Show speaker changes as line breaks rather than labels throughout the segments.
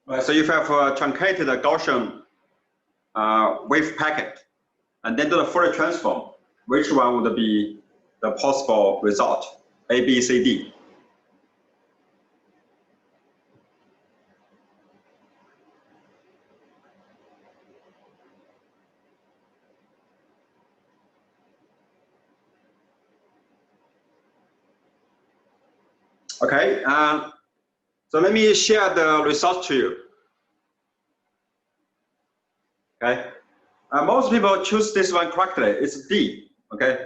Right, so if you have a truncated Gaussian wave packet, and then do the Fourier transform, which one would be the possible result? A, B, C, D. Okay, so let me share the results to you. Okay, most people choose this one correctly. It's D. Okay,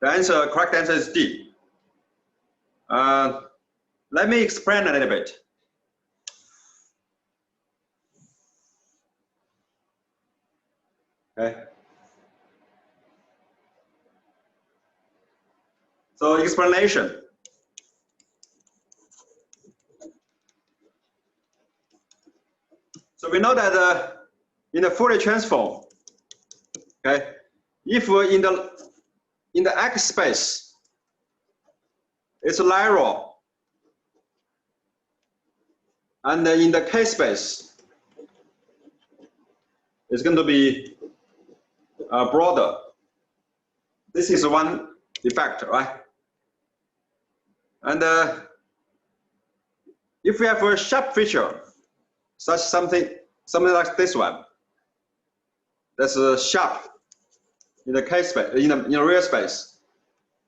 the answer, correct answer is D. Let me explain a little bit. Okay. So explanation. So we know that in the Fourier transform, okay, if in the X space it's narrow, and in the K space it's going to be broader. This is one effect, right? And if we have a sharp feature, such something like this one, that's sharp in the K space, in the real space.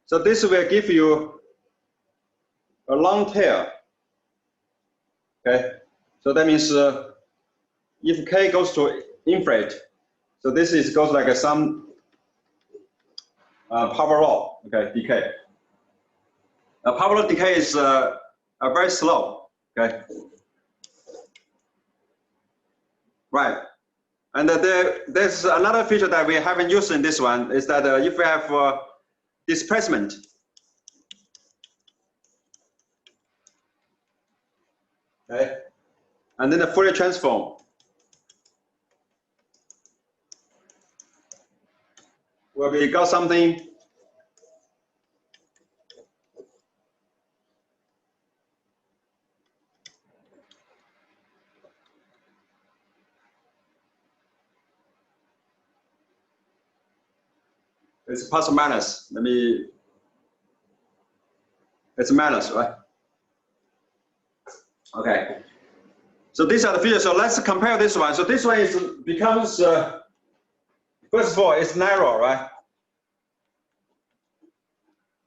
So this will give you a long tail. Okay, so that means if K goes to infinite, so this goes like some power law. Okay, decay. Power law decay is very slow. Okay. Right, and there's another feature that we haven't used in this one is that if we have displacement, okay, and then the Fourier transform will be got something it's plus or minus. It's minus, right? Okay. So these are the features. So let's compare this one. So this one becomes first of all, it's narrow, right?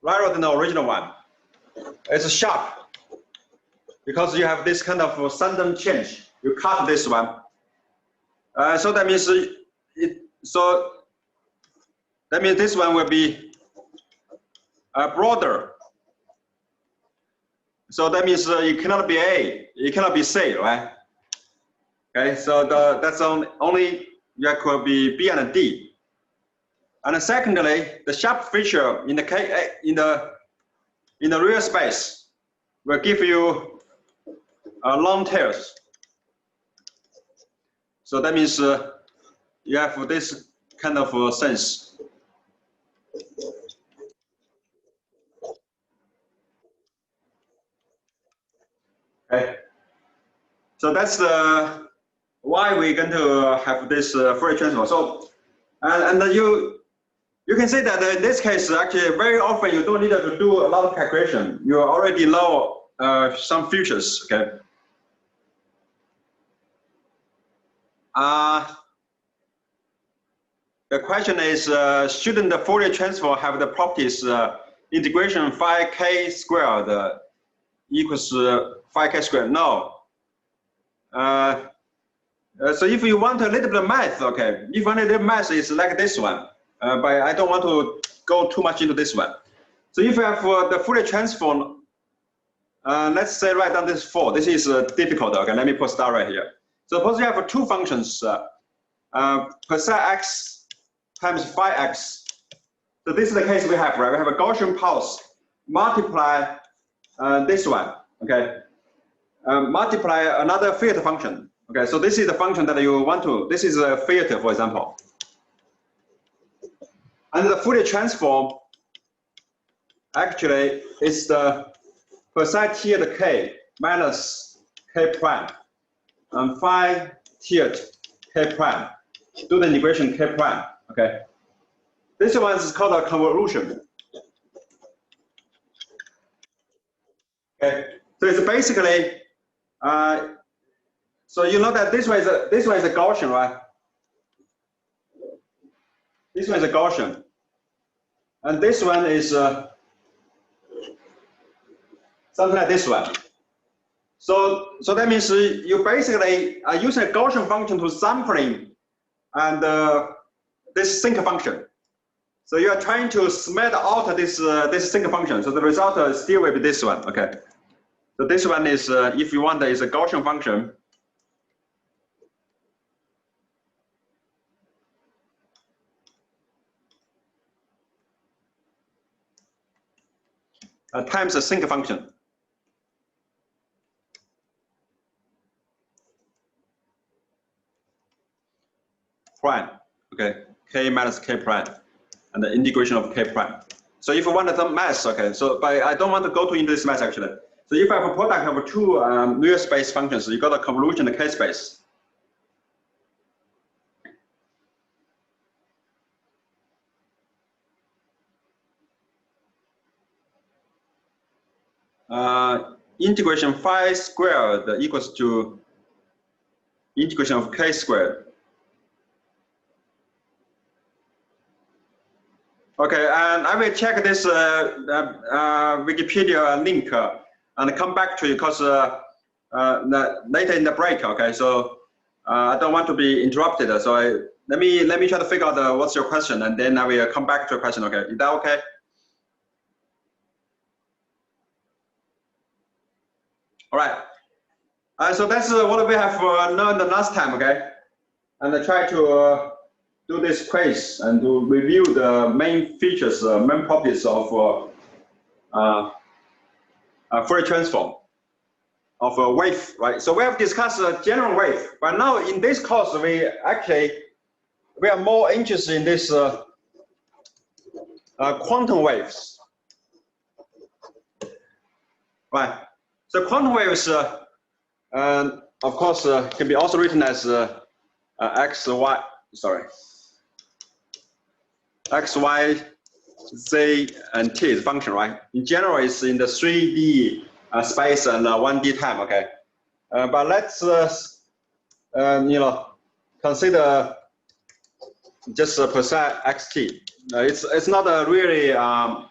Narrower than the original one. It's sharp because you have this kind of sudden change. You cut this one. So that means that means this one will be broader. So that means it cannot be A, it cannot be C, right? Okay, so that's only that could be B and D. And secondly, the sharp feature in the real space will give you long tails. So that means you have this kind of sense. Okay, so that's why we're going to have this Fourier transform. So, and you can see that in this case, actually, very often you don't need to do a lot of calculation. You already know some features. Okay. The question is, shouldn't the Fourier transform have the properties integration phi k squared equals phi k squared? No. So if you want a little bit of math, okay, if you want a little math, is like this one, but I don't want to go too much into this one. So if you have the Fourier transform, let's say write down this 4. This is difficult. Okay, let me put star right here. So suppose you have two functions, percent x times phi x. So this is the case we have, right? We have a Gaussian pulse multiply this one, okay? Multiply another field function. Okay, so this is the function that you want to, this is a field, for example. And the Fourier transform actually is the percent tiered k minus k prime. phi tilde k prime. Do the integration k prime. Okay. This one is called a convolution. Okay. So it's basically, so you know that this one is a Gaussian, right? This one is a Gaussian, and this one is something like this one. So that means you basically are using a Gaussian function to sampling and this sinc function. So you are trying to smooth out this sinc function. So the result still will be this one. Okay. So this one is, if you want, is a Gaussian function. Times the sinc function. Prime. Okay. K minus K prime. And the integration of K prime. So if you want the mass, okay. So but I don't want to go into this mass actually. So if I have a product of two real space functions, you got a convolution in the K space. Integration phi squared equals to integration of K squared. Okay, and I will check this Wikipedia link and come back to you because later in the break. Okay, so I don't want to be interrupted. So let me try to figure out what's your question, and then I will come back to your question. Okay, is that okay? All right. So that's what we have learned the last time. Okay, and I try to do this quiz and to review the main features, main properties of Fourier transform of a wave, right? So we have discussed a general wave, but now in this course we are more interested in this quantum waves, right? So quantum waves, of course, can be also written as x, y, x, y, z, and t is function, right? In general, it's in the 3D space and 1D time, okay? But let's, consider just percent xt. It's not a really, a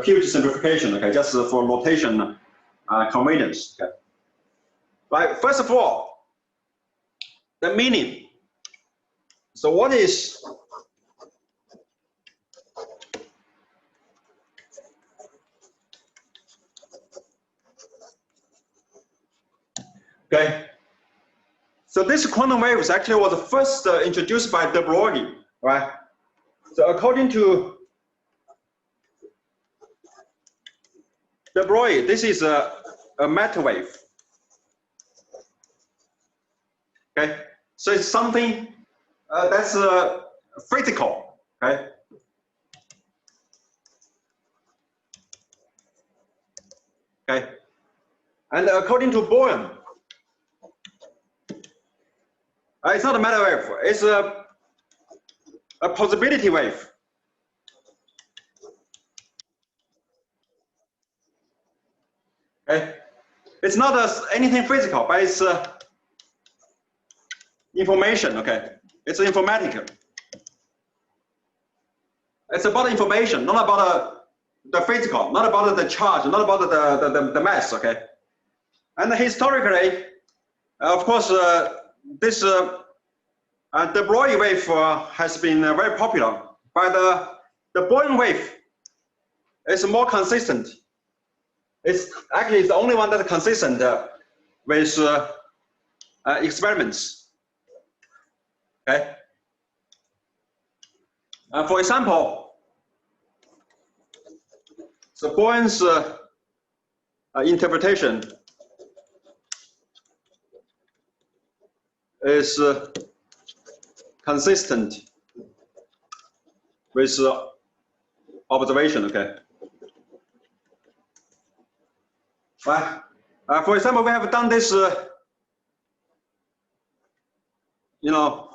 huge simplification, okay? Just for notation convenience, okay? Right. First of all, the meaning. So what is okay? So this quantum waves actually was first introduced by de Broglie, right? So according to de Broglie, this is a matter wave. Okay, so it's something that's physical. Okay. Okay, and according to Bohm, it's not a matter wave. It's a possibility wave. Okay, it's not anything physical, but it's information. Okay, it's informatic. It's about information, not about the physical, not about the charge, not about the mass. Okay, and historically, of course, this de Broglie wave has been very popular, but the Bohm wave is more consistent. It's actually the only one that's consistent with experiments. Okay. For example, so Bohm's interpretation is consistent with observation. Okay. Right. For example, we have done this you know,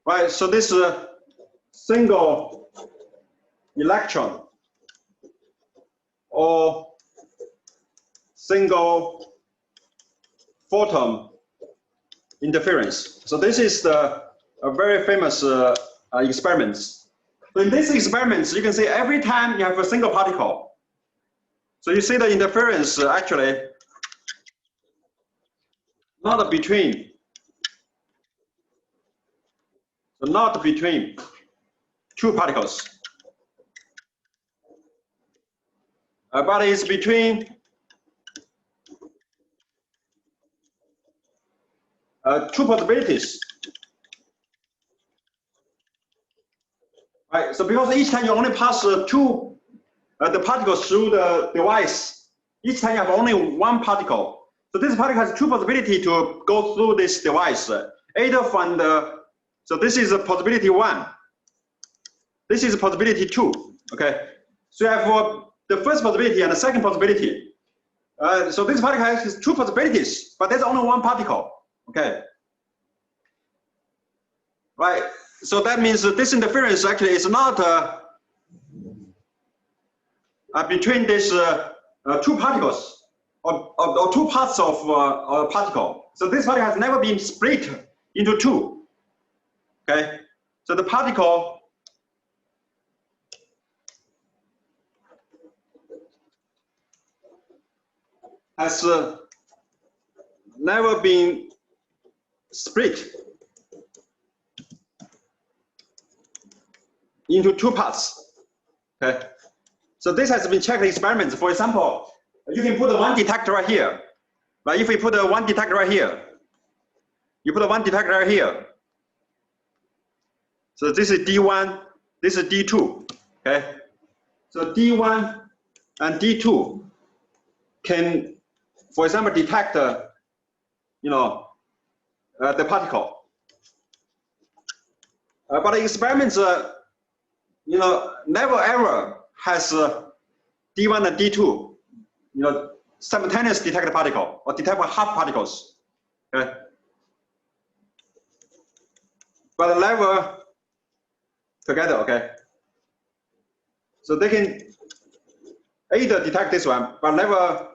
right, so this is a single electron or single photon interference. So this is a very famous experiments. So in these experiments, you can see every time you have a single particle. So you see the interference actually not between. So not between two particles, but it's between two possibilities. Right. So because each time you only pass the particles through the device, each time you have only one particle. So this particle has two possibilities to go through this device. Either from the, so this is a possibility 1. This is possibility 2. Okay. So you have the first possibility and the second possibility. So this particle has two possibilities, but there's only one particle. Okay. Right. So that means that this interference actually is not between these two particles or two parts of a particle. So this particle has never been split into two. Okay. So the particle has never been split into two parts. Okay. So this has been checked in experiments. For example, you can put one detector right here. But if we put one detector right here, you put one detector right here. So this is D1, this is D2. Okay. So D1 and D2 can, for example, detect the particle. But the experiments, never ever has D1 and D2, simultaneous detect the particle or detect half particles. Okay. But never together. Okay. So they can either detect this one, but never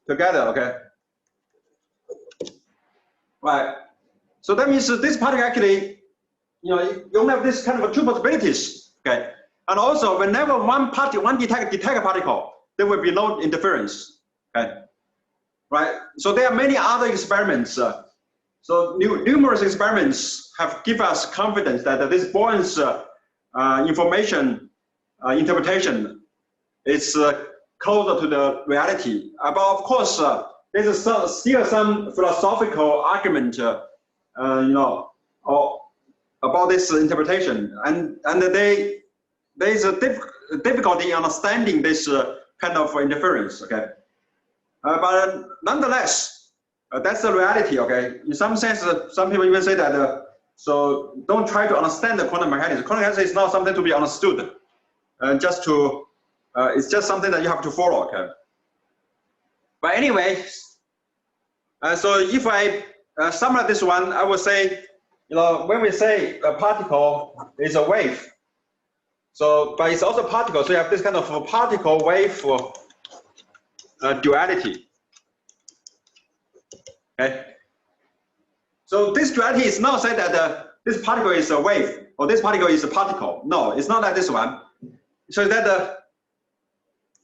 together. Okay. Right. So that means this particle actually, you only have this kind of two possibilities. Okay. And also, whenever one detect a particle, there will be no interference. Okay. Right. So there are many other experiments. So numerous experiments have given us confidence that this Born's information interpretation is closer to the reality. But of course, there's still some philosophical argument, about this interpretation, and there's a difficulty in understanding this kind of interference. Okay, but nonetheless, that's the reality. Okay, in some sense, some people even say that. So don't try to understand the quantum mechanics. Quantum mechanics is not something to be understood. Just to, it's just something that you have to follow. Okay. But anyway, so if I summarize this one, I would say, when we say a particle is a wave, so but it's also a particle, so you have this kind of particle wave duality. Okay. So this duality is not said that this particle is a wave or this particle is a particle. No, it's not like this one. So that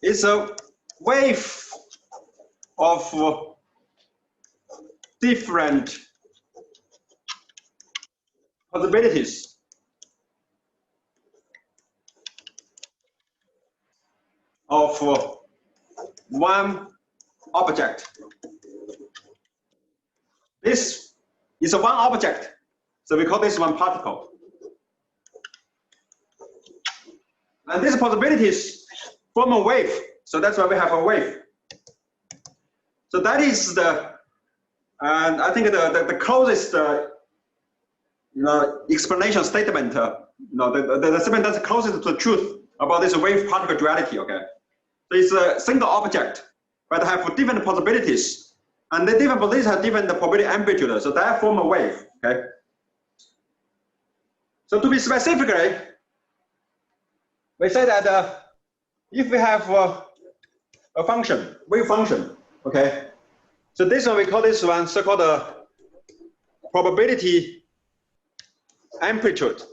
it's a wave of different possibilities. Of one object. This is a one object, so we call this one particle. And these possibilities form a wave, so that's why we have a wave. So that is the And I think the closest explanation statement, the statement that's closest to the truth about this wave particle duality, okay? So it's a single object, but have different possibilities. And the different possibilities have different probability amplitude, so that form a wave, okay? So to be specifically, we say that if we have a function, wave function, okay? So this one, we call this one so-called probability amplitude.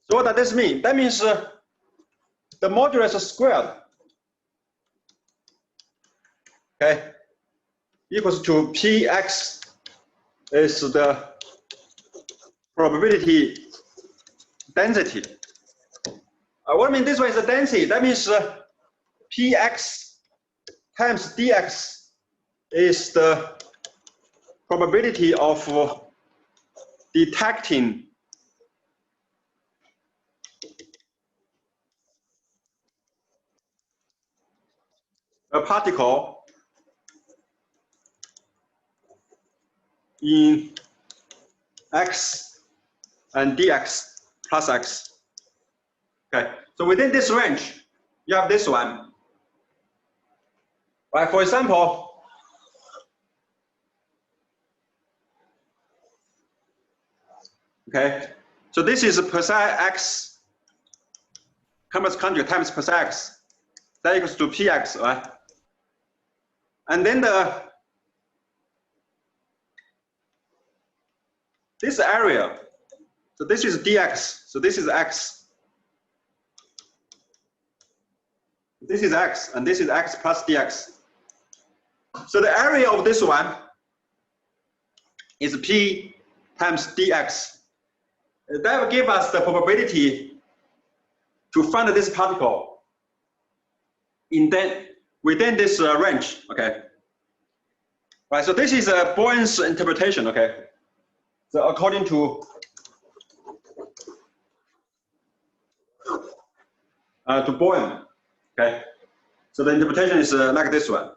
So what does this mean? That means the modulus squared, okay, equals to px is the probability density. What I mean this way is the density. That means px times dx is the probability of detecting a particle in x and dx plus x. Okay, so within this range, you have this one. Right, for example, okay, so this is percent x complex conjugate times percent x. That equals to px, right? And then this area, so this is dx, so this is x. This is x, and this is x plus dx. So the area of this one is p times dx. That will give us the probability to find this particle within this range, okay? Right, so this is Boyne's interpretation, okay? So according to Boyne, okay? So the interpretation is like this one.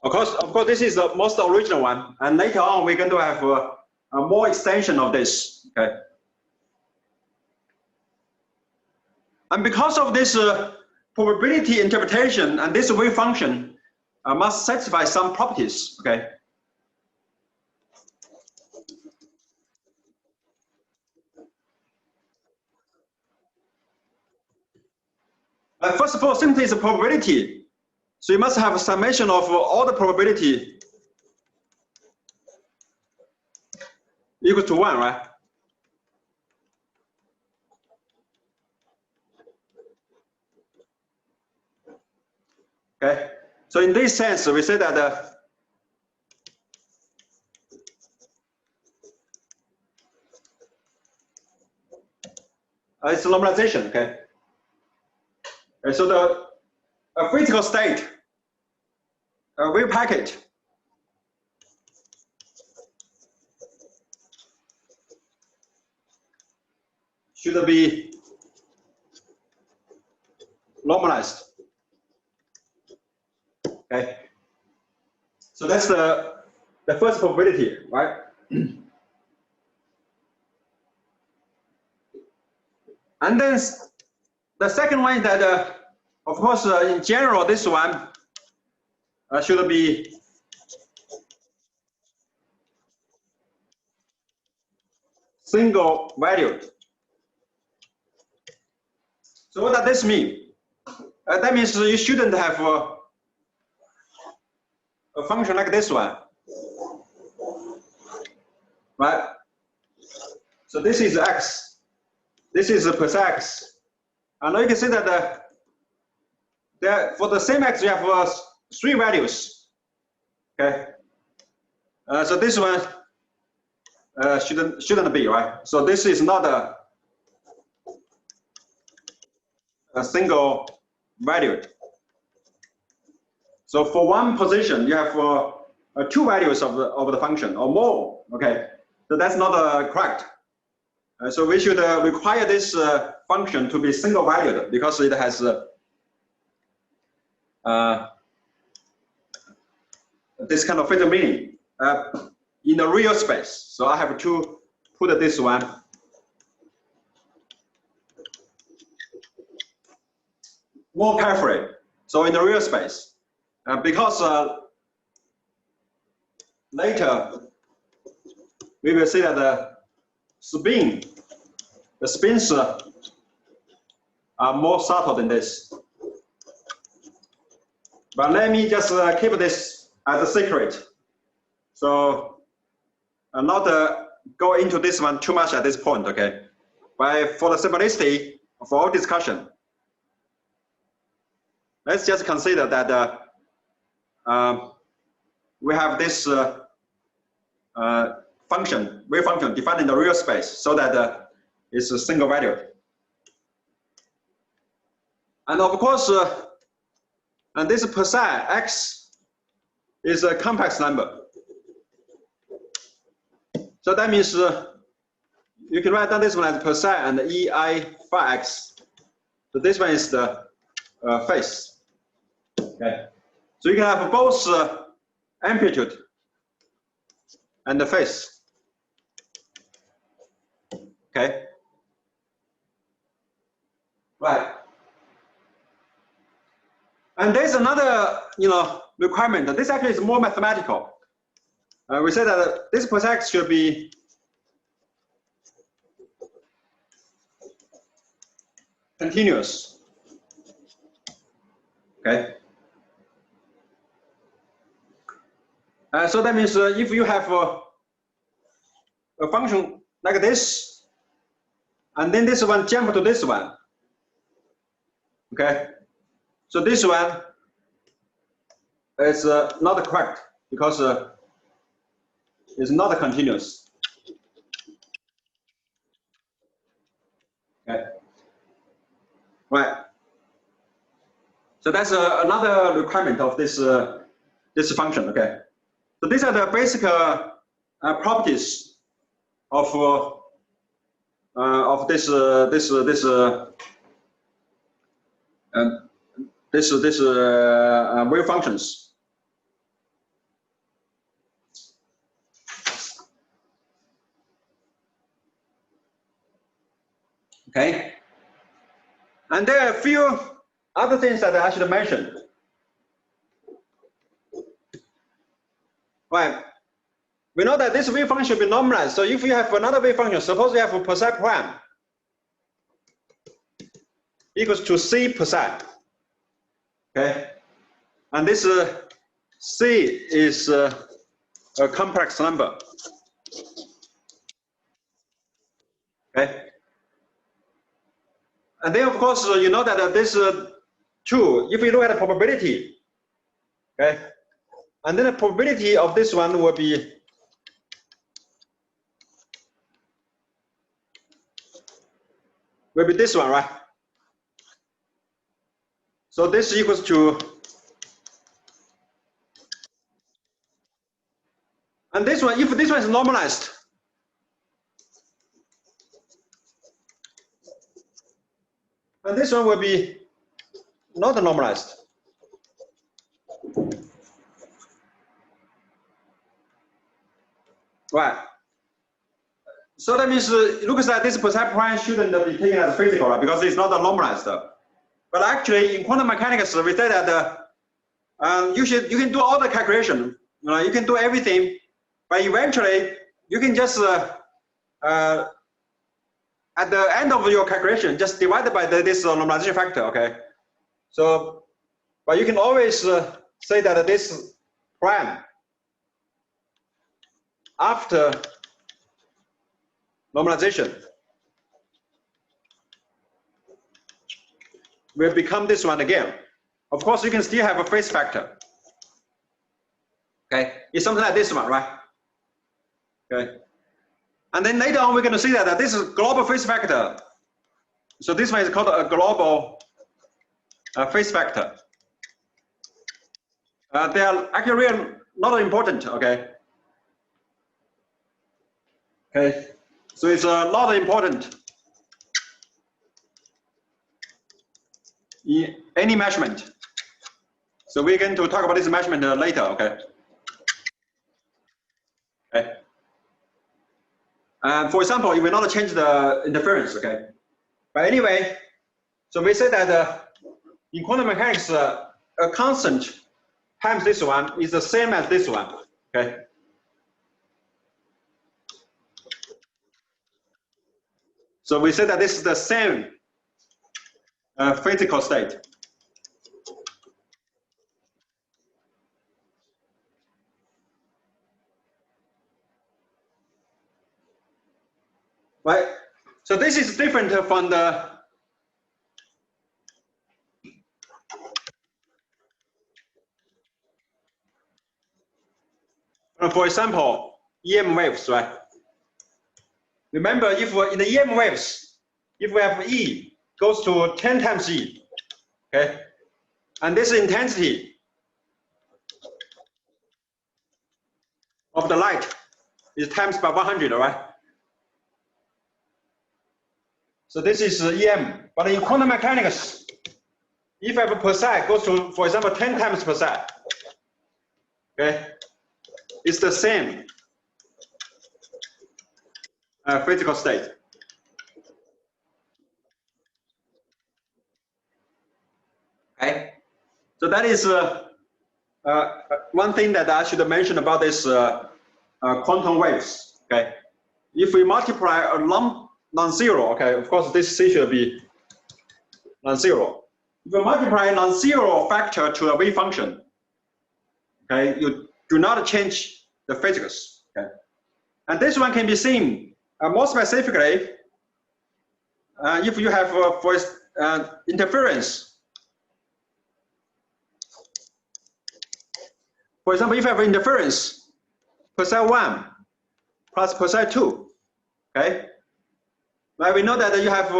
Of course, this is the most original one, and later on we're going to have a more extension of this. Okay, and because of this probability interpretation and this wave function must satisfy some properties. Okay. First of all, simply is a probability. So you must have a summation of all the probability equal to 1, right? Okay. So in this sense, we say that it's a normalization. Okay. And so the critical state wave packet should be normalized. Okay. So that's the first probability, right? And then the second one is that, of course, in general, this one should be single valued. So what does this mean? That means you shouldn't have a function like this one, right? So this is x, this is percent x, and now you can see that for the same x you have 3 values. Okay, so this one shouldn't be, right? So this is not a single valued. So for one position, you have two values of the function or more. Okay, so that's not correct. So we should require this function to be single valued because it has this kind of physical meaning in the real space. So I have to put this one more carefully. So in the real space, because later we will see that the spins are more subtle than this. But let me just keep this as a secret. So I'm not go into this one too much at this point, okay? But for the simplicity, for our discussion, let's just consider that we have this wave function defined in the real space, so that it's a single value. And of course, and this percent x is a complex number. So that means you can write down this one as percent and ei phi x. So this one is the phase. Okay. So you can have both amplitude and the phase. Okay. Right. And there's another, requirement. This actually is more mathematical. We say that this percent x should be continuous. Okay. So that means if you have a function like this, and then this one jump to this one, okay. So this one is not correct because it's not continuous. Okay. Right. So that's another requirement of this this function. Okay. So these are the basic properties of this wave functions. Okay. And there are a few other things that I should mention. Right. We know that this wave function should be normalized. So if you have another wave function, suppose you have a percent prime equals to c percent. Okay. And this c is a complex number. Okay. And then of course you know that this 2, if you look at the probability, okay, and then the probability of this one will be this one, right? So this equals to, and this one, if this one is normalized, and this one will be not normalized. Right. So that means it looks like this percent prime shouldn't be taken as physical, right? Because it's not normalized. But actually, in quantum mechanics, we say that you can do all the calculation. You can do everything, but eventually you can just at the end of your calculation, just divide by this normalization factor. Okay. So, but you can always say that this prime after normalization will become this one again. Of course, you can still have a phase factor. Okay, it's something like this one, right? Okay, and then later on we're going to see that this is global phase factor. So this one is called a global phase factor. They are actually really not important. Okay. Okay. So it's not important in any measurement. So we're going to talk about this measurement later. Okay. Okay. For example, you will not change the interference. Okay. But anyway, so we say that in quantum mechanics, a constant times this one is the same as this one. Okay. So we say that this is the same physical state. Right. So this is different from the for example, EM waves, right? Remember, if in the EM waves, if we have E goes to 10 times E, okay, and this intensity of the light is times by 100, right? So this is EM. But in quantum mechanics, if I have a psi goes to, for example, 10 times psi, okay, it's the same physical state. Okay, so that is one thing that I should mention about this quantum waves. Okay, if we multiply a non-zero, okay, of course this C should be non-zero. If you multiply a non-zero factor to a wave function, okay, you do not change the physics. Okay, and this one can be seen more specifically if you have for interference. For example, if you have interference psi1 plus psi2, okay, now we know that you have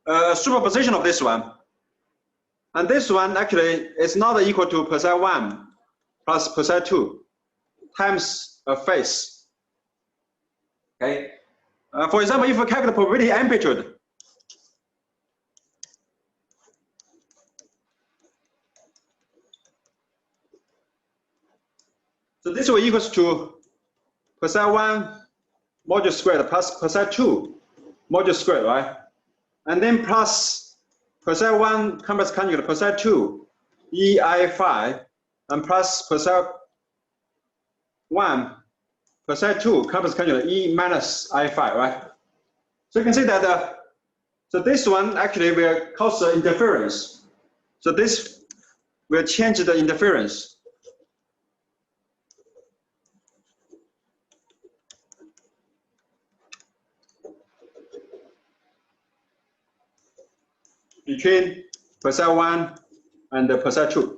a superposition of this one, and this one actually is not equal to psi1 plus psi2 times a phase. Okay, for example, if you calculate the probability amplitude, so this will equals to psi1 modulus squared plus psi2 modulus squared, right? And then plus psi1 complex conjugate psi2 ei5 and plus psi1 psi2 complex conjugate e minus i5, right? So you can see that so this one actually will cause interference. So this will change the interference. Between psi1 and psi2,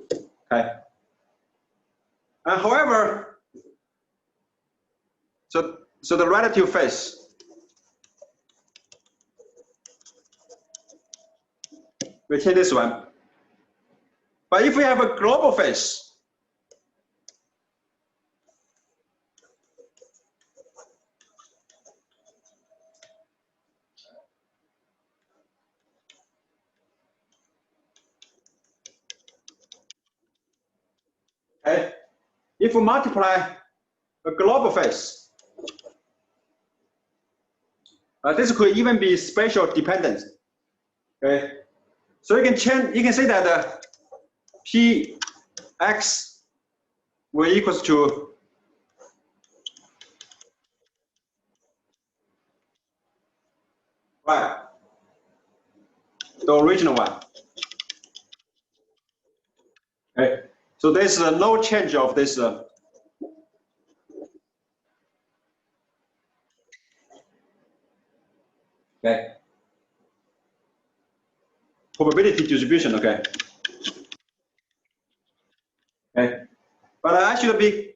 okay. And however, so the relative phase we change this one. But if we have a global phase, okay, if we multiply a global phase, this could even be spatial dependent. Okay, so you can say that Px will equals to y, the original one. Okay, so there's no change of this. Okay. Probability distribution, okay. Okay. But I should be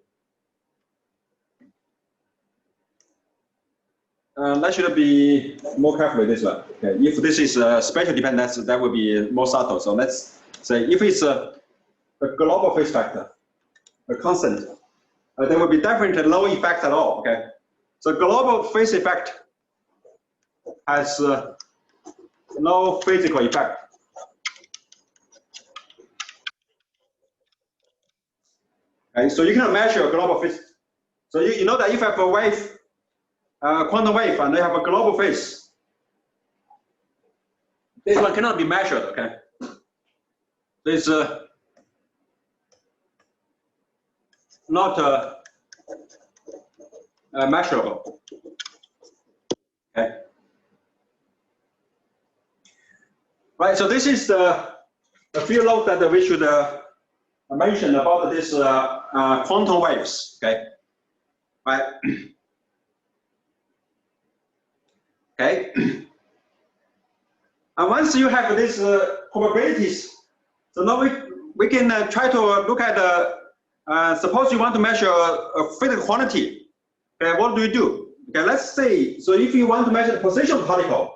more careful with this one. Okay. If this is spatial dependence, that will be more subtle. So let's say if it's the global phase factor, the constant. There will be definitely no effect at all. Okay, so global phase effect has no physical effect. Okay, so you cannot measure a global phase. So you know that if you have a wave, quantum wave, and they have a global phase, this one cannot be measured. Okay, this not measurable. Okay. Right. So this is the field law that we should mention about this quantum waves. Okay. Right. Okay. And once you have these probabilities, so now we can try to look at suppose you want to measure a physical quantity. Okay, what do you do? Okay, let's say, so if you want to measure the position of the particle,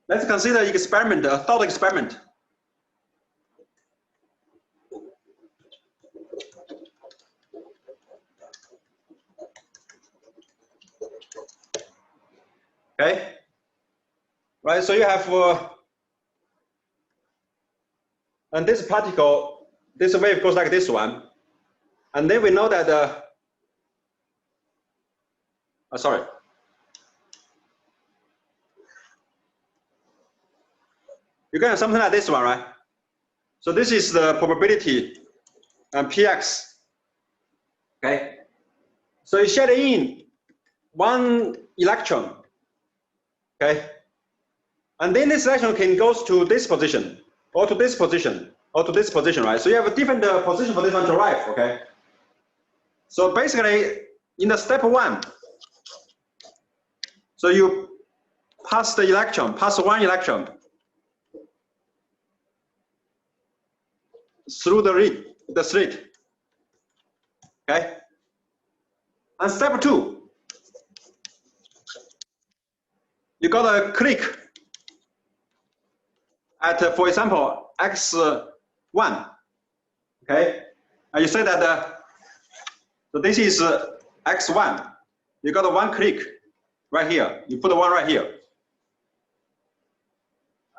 let's consider an experiment, a thought experiment. Okay, right, so you have, and this particle, this wave goes like this one, and then we know that, sorry. You can have something like this one, right? So this is the probability px. Okay. So you shed in one electron. Okay. And then this electron can go to this position, or to this position, or to this position, right? So you have a different position for this one to arrive. Okay. So basically, in the step one, so you pass the electron, pass one electron through the slit. Okay. And step two, you got a click at, for example, x1. Okay. And you say that so this is x1. You got one click right here. You put one right here.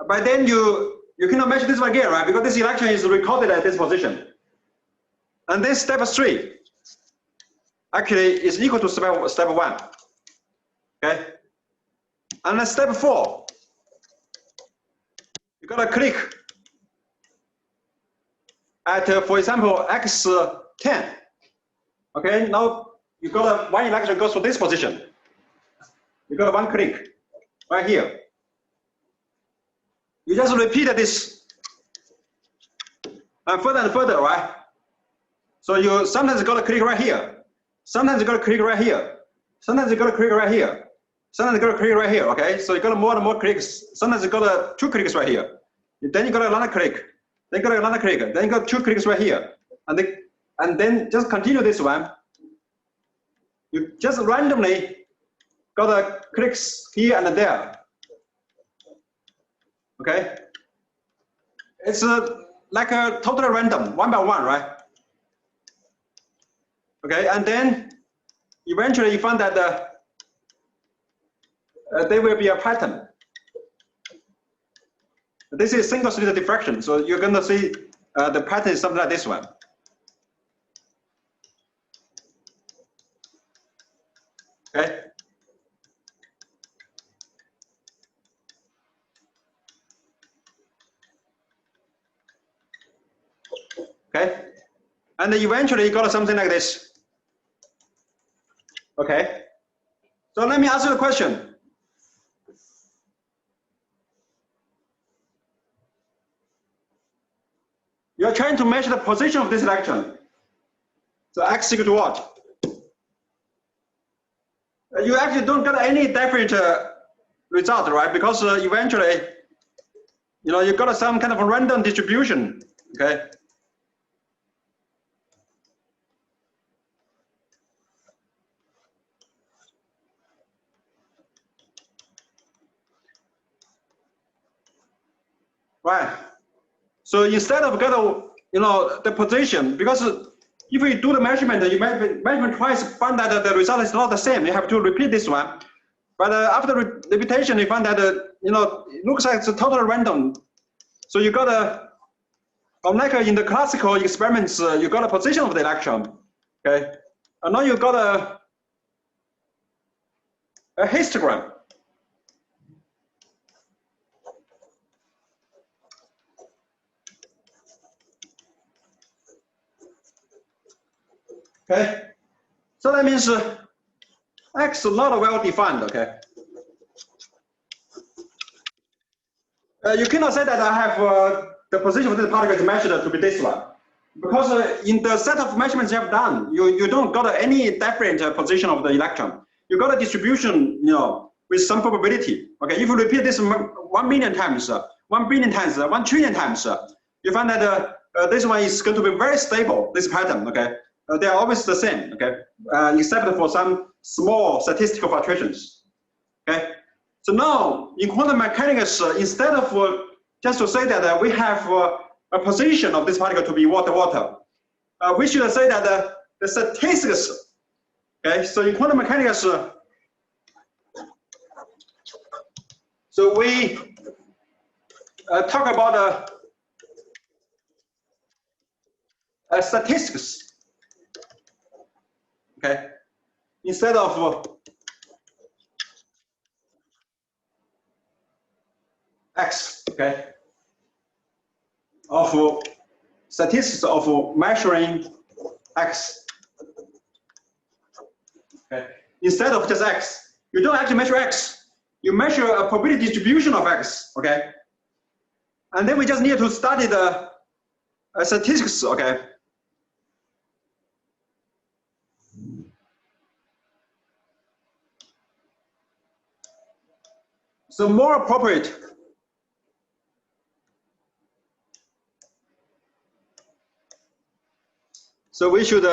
But then you cannot measure this one again, right? Because this electron is recorded at this position. And then step three actually is equal to step one. Okay. And then step four, you got to click at, for example, x10. Okay. Now you got one electron goes to this position. You got one click right here. You just repeat this further and further, right? So you sometimes got to click right here. Sometimes you got to click right here. Sometimes you got to click right here. Sometimes you got to click right here. Okay, so you got more and more clicks. Sometimes you got two clicks right here. Then you got another click. Then you got another click. Then you got two clicks right here. And then just continue this one. You just randomly got clicks here and there. Okay, it's like a totally random, one by one, right? Okay, and then eventually you find that there will be a pattern. This is single slit diffraction, so you're going to see the pattern is something like this one. Okay. Okay, and then eventually you got something like this. Okay, so let me ask you a question. You're trying to measure the position of this electron. So x equal to what? You actually don't get any definite result, right? Because eventually, you got some kind of a random distribution. Okay. Right. So instead of get the position, because if you do the measurement, you measurement twice, find that the result is not the same. You have to repeat this one. But after repetition, you find that it looks like it's totally random. So you got unlike in the classical experiments, you got a position of the electron. Okay, and now you got a histogram. Okay, so that means X is not well defined. Okay, you cannot say that I have the position of this particle is measured to be this one, because in the set of measurements you have done, you don't got any different position of the electron. You got a distribution, with some probability. Okay, if you repeat this 1 million times, 1 billion times, 1 trillion times, you find that this one is going to be very stable. This pattern. Okay. They are always the same, okay, except for some small statistical fluctuations, okay. So now in quantum mechanics, instead of just to say that we have a position of this particle to be water, we should say that the statistics, okay. So in quantum mechanics, so we talk about statistics. Okay, instead of X, okay, of statistics of measuring X. Okay, instead of just X, you don't actually measure X. You measure a probability distribution of X. Okay, and then we just need to study the statistics. Okay. So more appropriate. So we should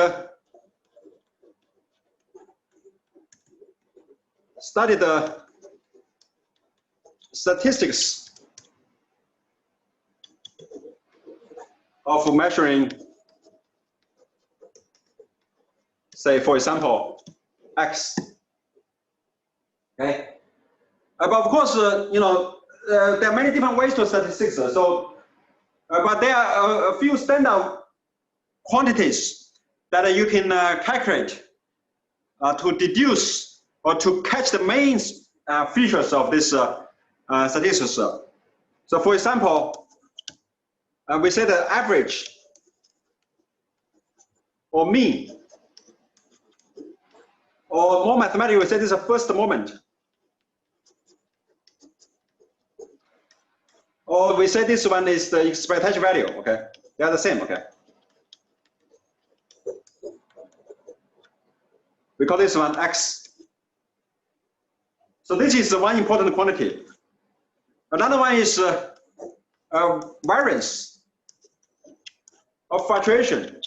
study the statistics of measuring, say, for example, X. Okay. But of course, there are many different ways to statistics. So, but there are a few standard quantities that you can calculate to deduce or to catch the main features of this statistics. So, for example, we say the average or mean, or more mathematically, we say this is the first moment. Or we say this one is the expectation value, okay? They are the same, okay? We call this one X. So this is one important quantity. Another one is variance of fluctuation,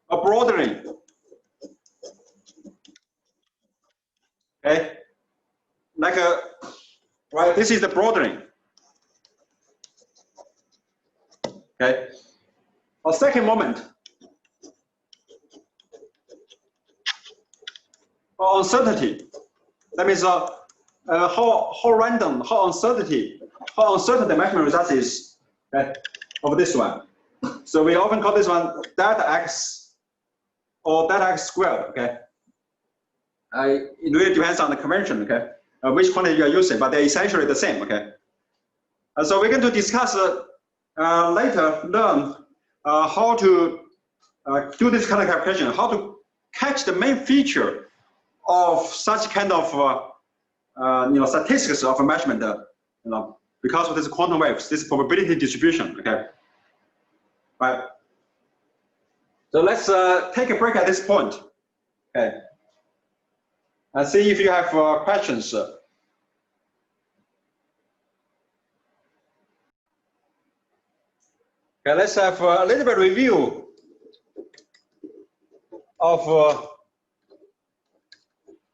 or broadening, okay? Like right, this is the broadening, okay? Or second moment, or uncertainty. That means how random, how uncertain the measurement result is, okay, of this one. So we often call this one delta X or delta X squared, okay? It really depends on the convention, okay? Which quantity you are using, but they're essentially the same, okay? So we're going to discuss later, learn how to do this kind of calculation, how to catch the main feature of such kind of statistics of a measurement, because of this quantum waves, this probability distribution, okay? Right. So let's take a break at this point, okay? And see if you have questions. Okay, let's have a little bit review of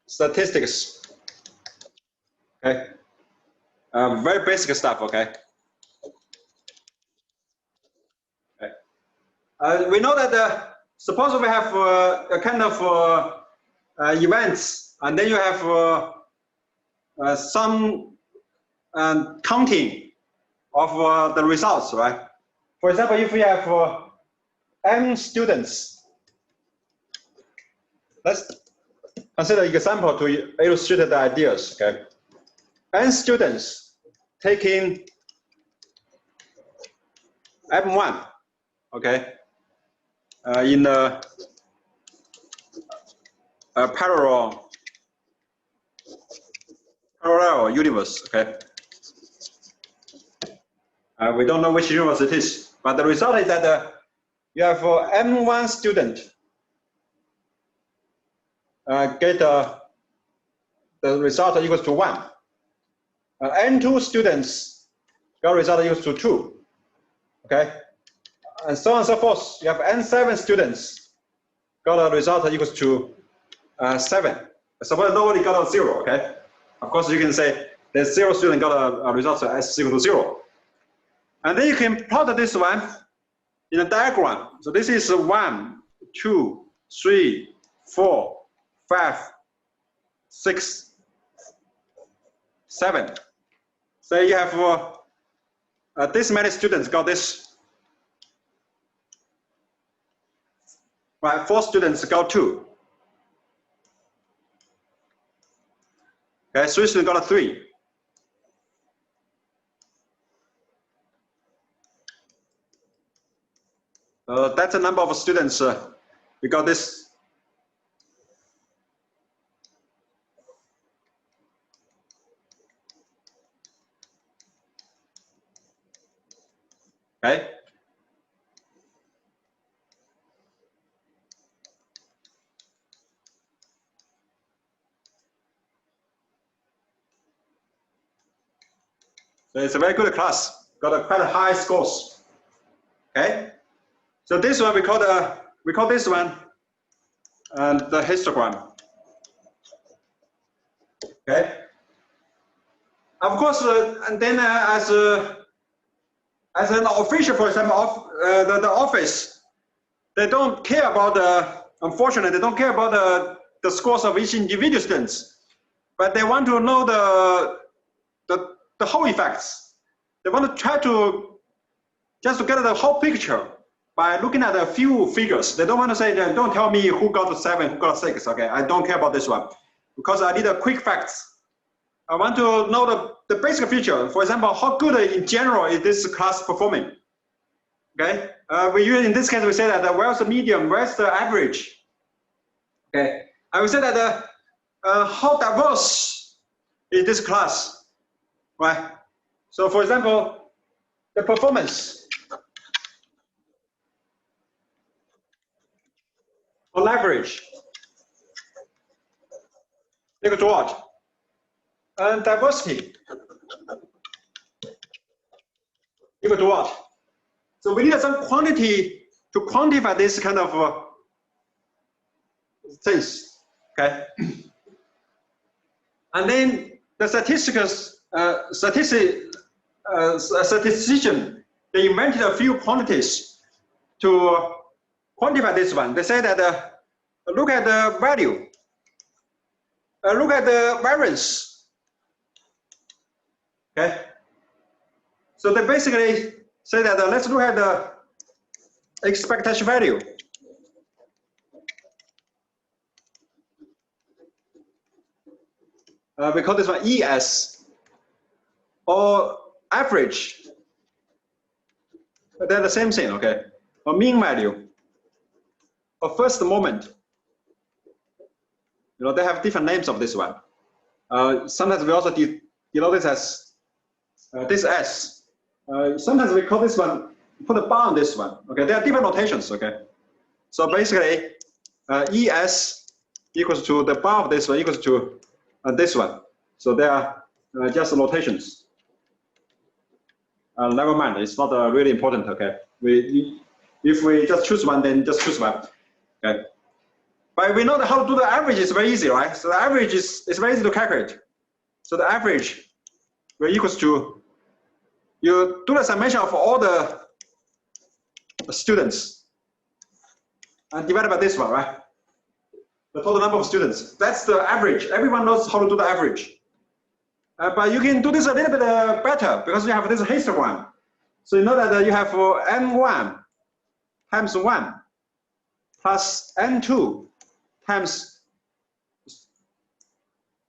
statistics. Okay. Very basic stuff, okay? We know that suppose we have a kind of events, and then you have some counting of the results, right? For example, if we have n students, let's consider an example to illustrate the ideas, okay? N students taking M1, okay, in a parallel universe, okay? We don't know which universe it is, but the result is that you have M1 student get the result equals to 1. N2 students got result equals to 2, okay? And so on and so forth. You have N7 students got a result equals to 7. Suppose nobody got a 0, okay? Of course, you can say the 0 student got a result as equal to 0. And then you can plot this one in a diagram. So this is 1, 2, 3, 4, 5, 6, 7. So you have this many students got this. Right, 4 students got 2. Okay, 3 students got a 3. That's the number of students we got this. Okay. So it's a very good class, got a quite high scores. Okay. So this one we call this one the histogram. Okay. Of course, and then as an official, for example, the office, they don't care about unfortunately, they don't care about the scores of each individual students, but they want to know the whole effects. They want to try to just to get the whole picture by looking at a few figures. They don't want to say, don't tell me who got 7, who got 6. Okay, I don't care about this one because I need a quick facts. I want to know the basic feature. For example, how good in general is this class performing? Okay, in this case we say that where's the medium, where's the average? Okay, I will say that how diverse is this class, right? So for example, the performance on average equal to what? And diversity equal to what? So we need some quantity to quantify this kind of things, okay? And then the statistician, they invented a few quantities to quantify this one. They say that look at the value, look at the variance, okay? So they basically say that let's look at the expectation value. We call this one ES, or average. They're the same thing, okay? Or mean value, or first moment. You know, they have different names of this one. Sometimes we also denote this as this S. Sometimes we call this one, put a bar on this one. Okay, there are different notations. Okay, so basically, ES equals to the bar of this one equals to this one. So they are just notations. Never mind, it's not really important. Okay, if we just choose one, then just choose one. Okay, but we know that how to do the average is very easy, right? So the average is very easy to calculate. So the average will equals to, you do the summation of all the students and divided by this one, right? The total number of students. That's the average. Everyone knows how to do the average. But you can do this a little bit better because you have this histogram. So you know that you have n1 times 1 plus n2 times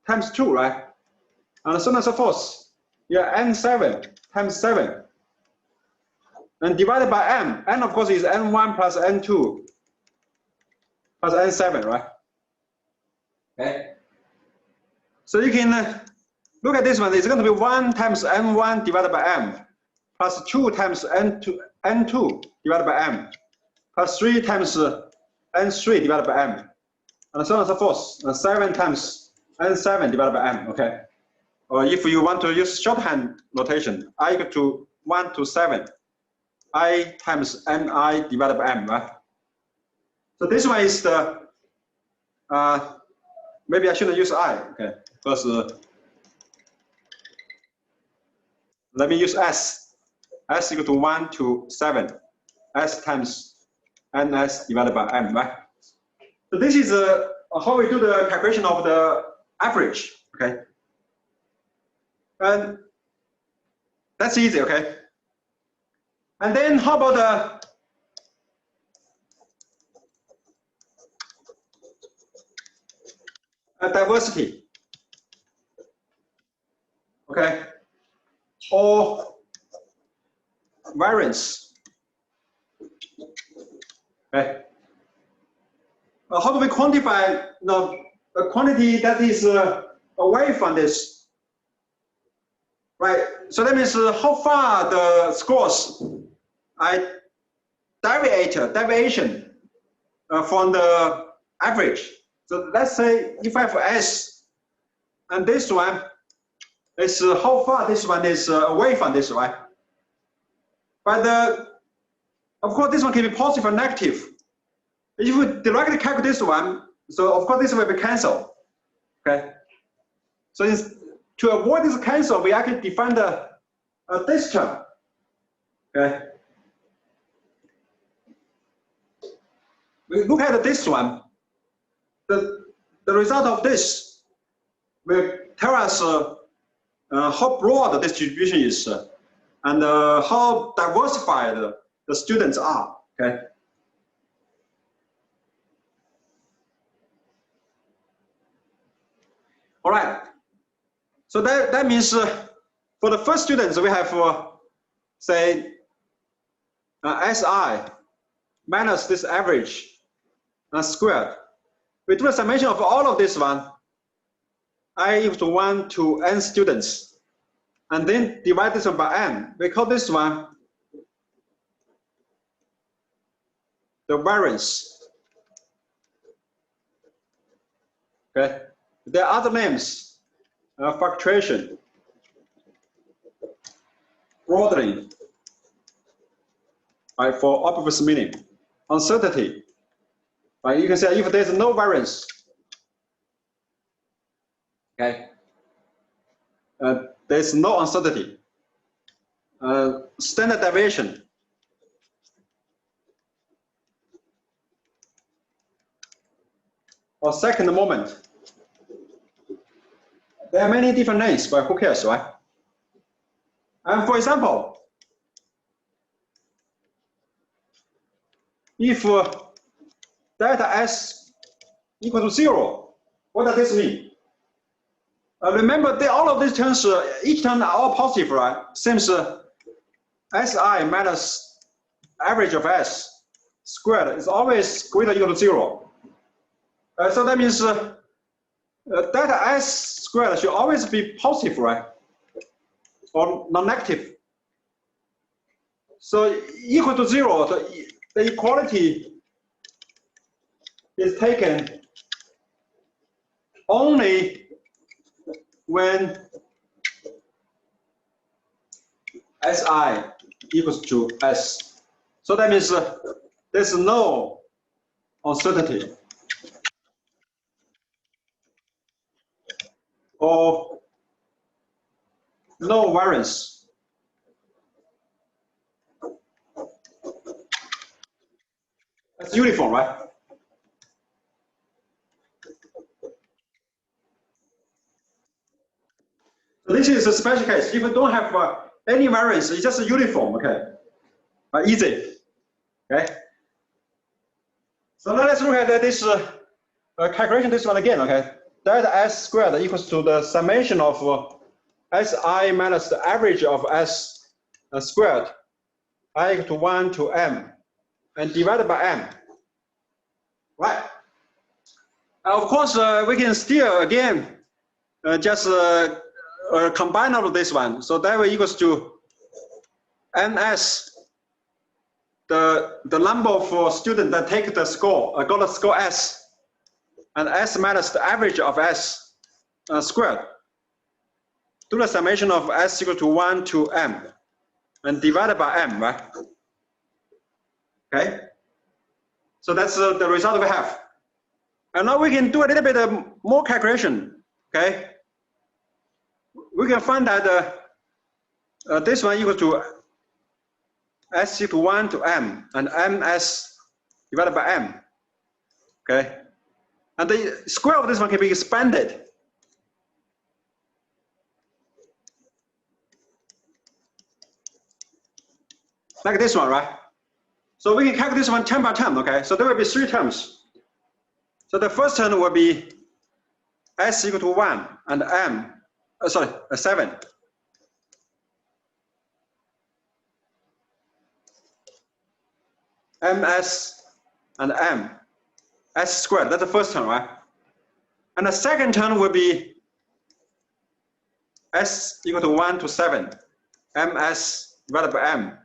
2, right? And so on and so forth. Yeah, n7 times 7. And divided by m. N, of course, is n1 plus n2 plus n7, right? Okay. So you can look at this one. It's going to be 1 times n1 divided by m, plus 2 times n2 divided by m, plus 3 times n3 divided by m, and so on and so forth. 7 times n7 divided by m. Okay. Or if you want to use shorthand notation, I equal to 1 to 7, I times ni divided by m, right? So this one is the, maybe I shouldn't use I, okay, because let me use s. S equal to 1 to 7, s times ns divided by m, right? So this is how we do the calculation of the average, okay? And that's easy, okay? And then how about the diversity, okay, or variance, okay? How do we quantify the quantity that is away from this, right? So that means how far the scores deviation from the average. So let's say if I have S, and this one is how far this one is away from this, right? But of course, this one can be positive or negative. If you directly calculate this one, so of course this will be cancelled. Okay. So to avoid this cancel, we actually define this term. Okay. We look at this one. The result of this will tell us how broad the distribution is and how diversified the students are. Okay. All right. So that means for the first students we have say SI minus this average squared. We do a summation of all of this one, I equal to 1 to n students, and then divide this one by n. We call this one the variance. Okay. There are other names, fluctuation, broadening, right, for obvious meaning, uncertainty. Right, you can say if there's no variance, okay, there's no uncertainty, standard deviation, or second moment. There are many different names, but who cares, right? And for example, if delta S equal to 0, what does this mean? Remember, all of these terms, each term are all positive, right? Since SI minus average of S squared is always greater or equal to 0. So that means delta S squared should always be positive, right? Or non-negative. So equal to 0, the equality is taken only when SI equals to S. So that means there's no uncertainty or no variance. That's uniform, right? So this is a special case. If you don't have any variance, it's just uniform, okay? Easy, okay? So now let's look at this calculation, this one again, okay? That S squared equals to the summation of Si minus the average of S squared, I equal to 1 to M, and divided by M, right? Of course, we can still, again, just combine all of this one. So that will equals to NS, the number of students that take the score, got the score S, and S minus the average of S squared, do the summation of S equal to 1 to M, and divided by M, right? Okay. So that's the result we have. And now we can do a little bit more calculation, okay? We can find that this one equals to S equal to 1 to M, and MS divided by M, okay? And the square of this one can be expanded. Like this one, right? So we can calculate this one term by term, okay? So there will be 3 terms. So the first term will be S equal to 1 and M, 7. MS and M, S squared, that's the first term, right? And the second term will be S equal to 1 to 7, MS divided by M,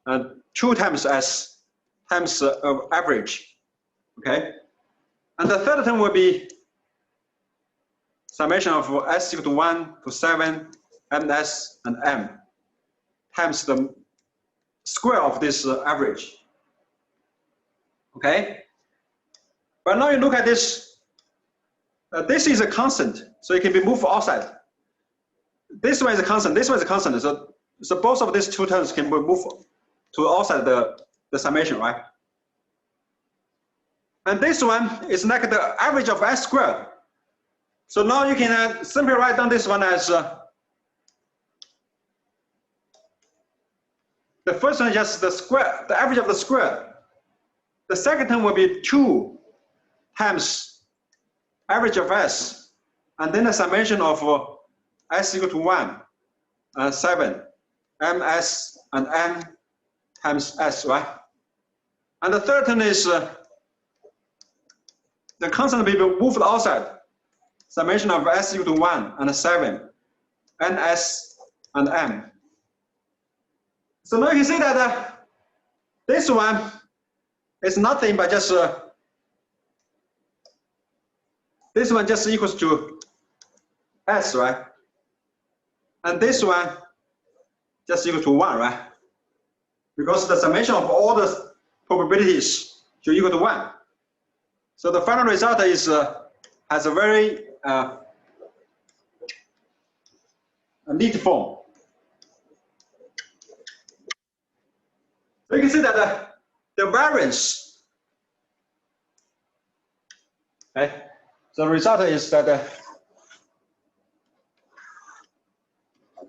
and 2 times S times average, okay? And the third term will be summation of S equal to 1 to 7, MS and M times the square of this average, okay? But now you look at this, this is a constant, so it can be moved outside. This one is a constant, this one is a constant, so both of these 2 terms can be moved to outside the summation, right? And this one is like the average of S squared. So now you can simply write down this one as the first one is just the square, the average of the square. The second term will be 2 times average of S, and then the summation of S equal to 1, 7, MS and M times S, right? And the third term is the constant will be moved outside. Summation of S equal to 1 and 7, NS and M. So now you can see that this one is nothing but just this one just equals to S, right? And this one just equal to 1, right? Because the summation of all the probabilities should equal to 1. So the final result is has a very neat form. So you can see that the variance, okay? So the result is that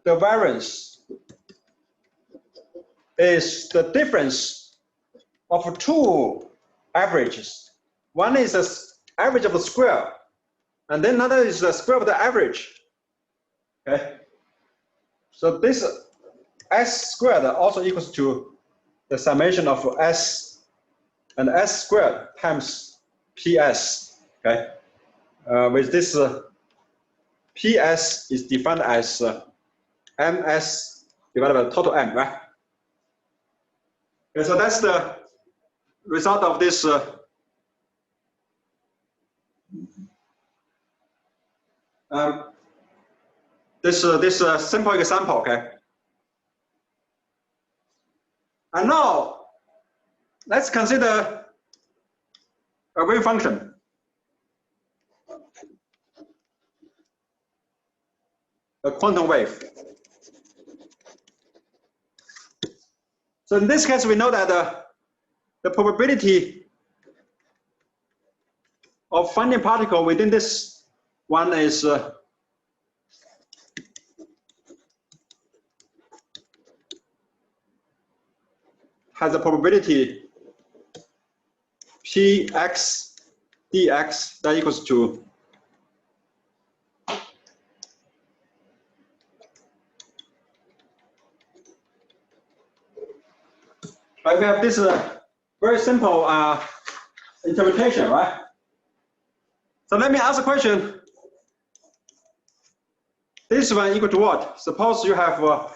the variance is the difference of 2 averages. One is the average of the square, and then another is the square of the average. Okay. So this S squared also equals to the summation of S and S squared times PS. Okay. With this PS is defined as MS divided by total M, right? Okay, so that's the result of this this simple example, okay? And now let's consider a wave function. A quantum wave. So in this case, we know that the probability of finding particle within this one is has a probability px dx that equals to we have this very simple interpretation, right? So let me ask a question. This one equal to what? Suppose you have a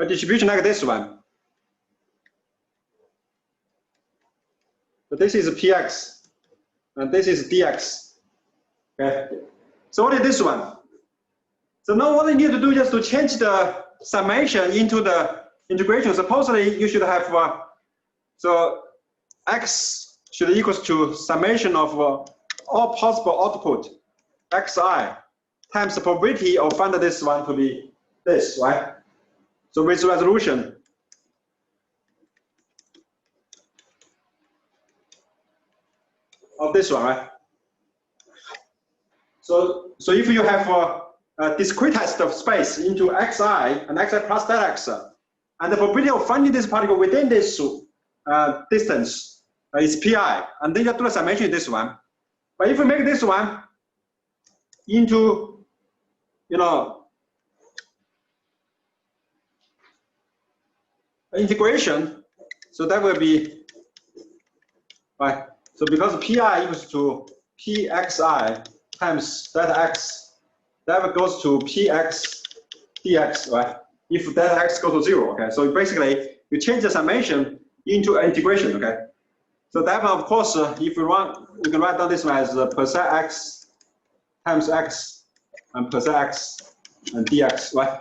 distribution like this one. So this is px, and this is dx. Okay. So what is this one? So now what you need to do is to change the summation into the integration. Supposedly you should have so x should equals to summation of all possible output xi times the probability of finding this one to be this, right? So with resolution of this one, right? So if you have discretized the space into xi and xi plus that x, and the probability of finding this particle within this distance is pi, and then you do the summation in this one. But if you make this one into, integration, so that will be right. So because pi equals to pxi times that x, that goes to px dx, right? If that x goes to 0, okay. So basically, you change the summation into integration, okay. So that one, of course, if you want, you can write down this one as percent x times x and percent x and dx, right?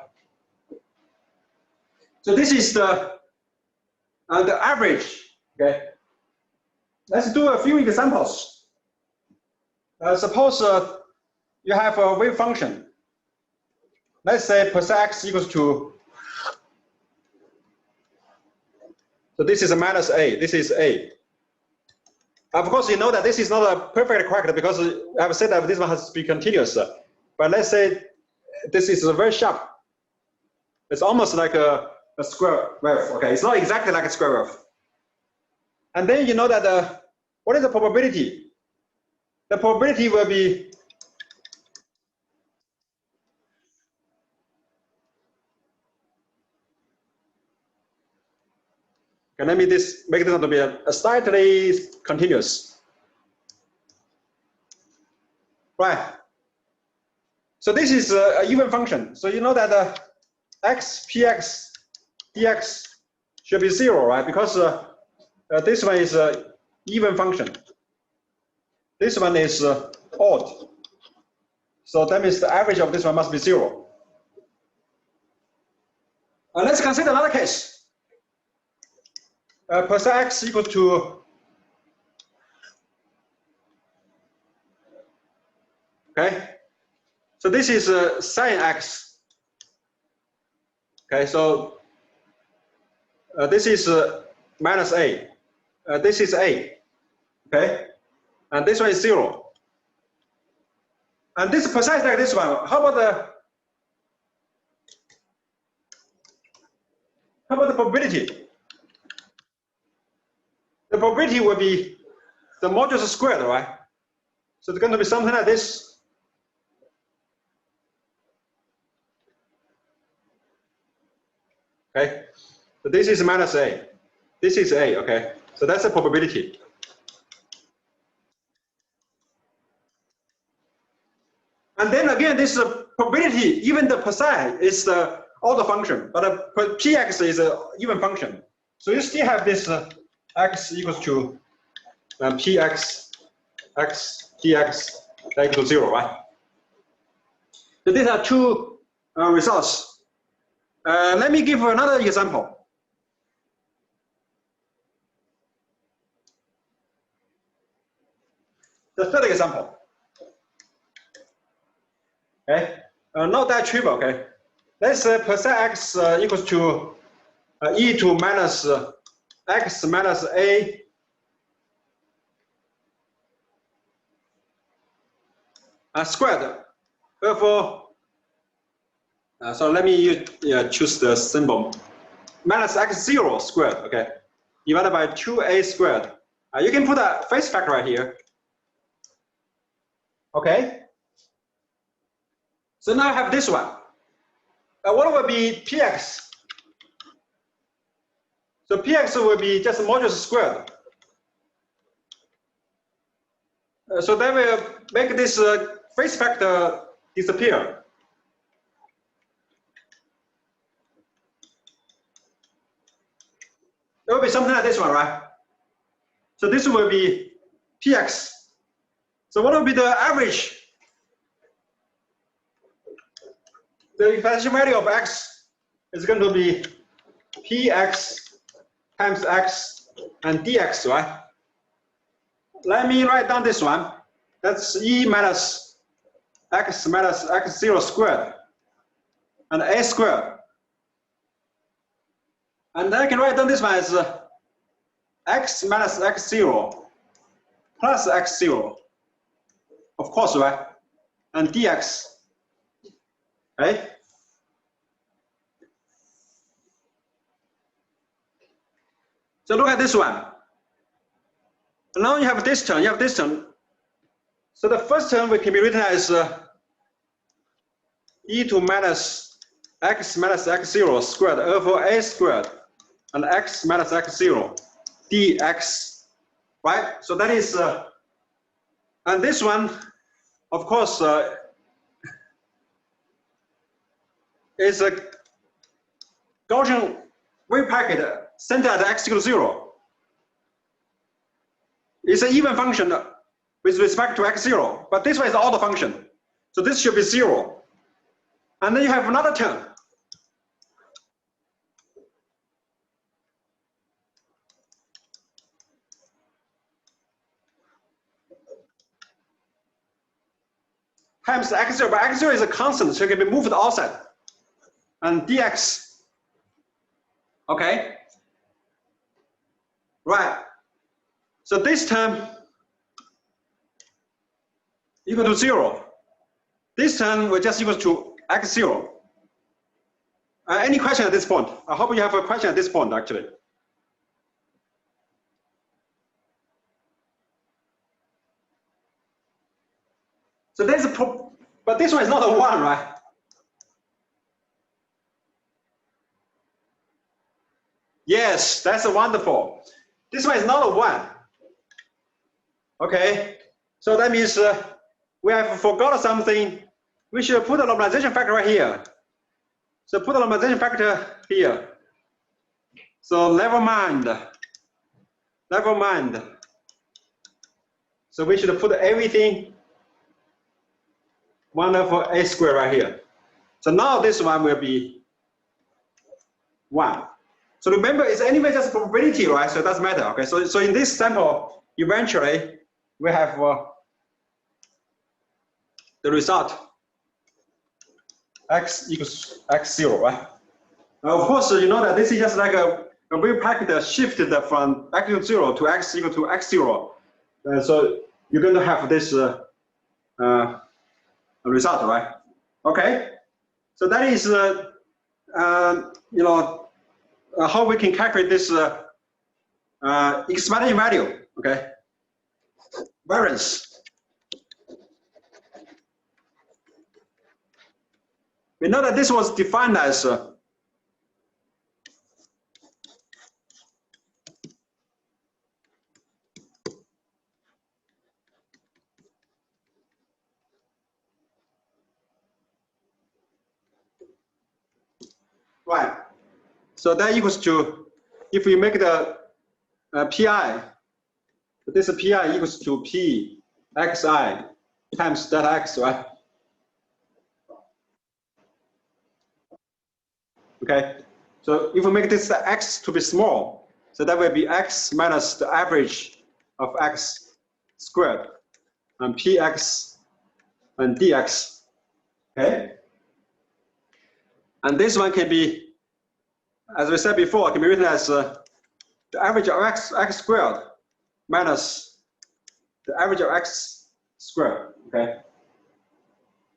So this is the average, okay. Let's do a few examples. Suppose you have a wave function. Let's say percent x equals to, so this is a minus a, this is a. Of course, you know that this is not a perfect correct because I've said that this one has to be continuous. But let's say this is very sharp. It's almost like a square wave. Okay, it's not exactly like a square wave. And then you know that what is the probability? The probability will be okay, let me make this to be a slightly continuous. Right. So this is an even function. So you know that x, px, dx should be 0, right? Because this one is an even function. This one is odd. So that means the average of this one must be 0. Let's consider another case. Percent x equals to, okay. So this is sin x. Okay, so this is minus a. This is a. Okay, and this one is 0. And this percent like this one. How about the probability? The probability will be the modulus squared, right? So it's going to be something like this. Okay, so this is minus a. This is a, okay? So that's the probability. And then again, this probability, even the percent is the order function, but px is an even function. So you still have this x equals to px x dx that equals to 0, right? So these are two results. Let me give another example. The third example. Okay, not that trivial, okay? let's say percent x equals to e2 minus x minus a squared. Therefore, so let me choose the symbol minus x0 squared. Okay, divided by 2a squared. You can put a phase factor right here. Okay. So now I have this one. What will be px? So px will be just modulus squared. So that will make this phase factor disappear. It will be something like this one, right? So this will be px. So what will be the average? The expansion value of x is going to be px times x and dx, right? Let me write down this one. That's e minus x0 squared and a squared. And then I can write down this one as x minus x0 plus x0, of course, right? And dx, right? So look at this one. Now you have this term, So the first term can be written as e2 minus x0 squared over a squared and x minus x0 dx, right? So that is, and this one, of course, is a Gaussian wave packet centered at x equals 0. It's an even function with respect to x0, but this one is odd function. So this should be 0. And then you have another term. Times x0, but x0 is a constant, so it can be moved outside. And dx, okay? Right. So this term equal to 0. This term will just equal to x0. Any question at this point? I hope you have a question at this point, actually. So there's a but this one is not a 1, right? Yes, that's wonderful. This one is not a 1. Okay, so that means we have forgot something. We should put a normalization factor right here. So put a normalization factor here. So never mind. Never mind. So we should put everything 1 over a squared right here. So now this one will be 1. So remember, it's anyway just probability, right? So it doesn't matter. Okay. So in this sample, eventually we have the result x equals x0, right? Now, of course, you know that this is just like a wave packet shifted from x equal to 0 to x equal to x0. So you're going to have this result, right? Okay. So that is, you know, how we can calculate this expected value. Okay. Variance. We know that this was defined as right. So that equals to, if we make the pi, this pi equals to p xi times delta x, right? Okay. So if we make this x to be small, so that will be x minus the average of x squared and px and dx. Okay. And this one can be, as we said before, can be written as the average of x squared minus the average of x squared. Okay.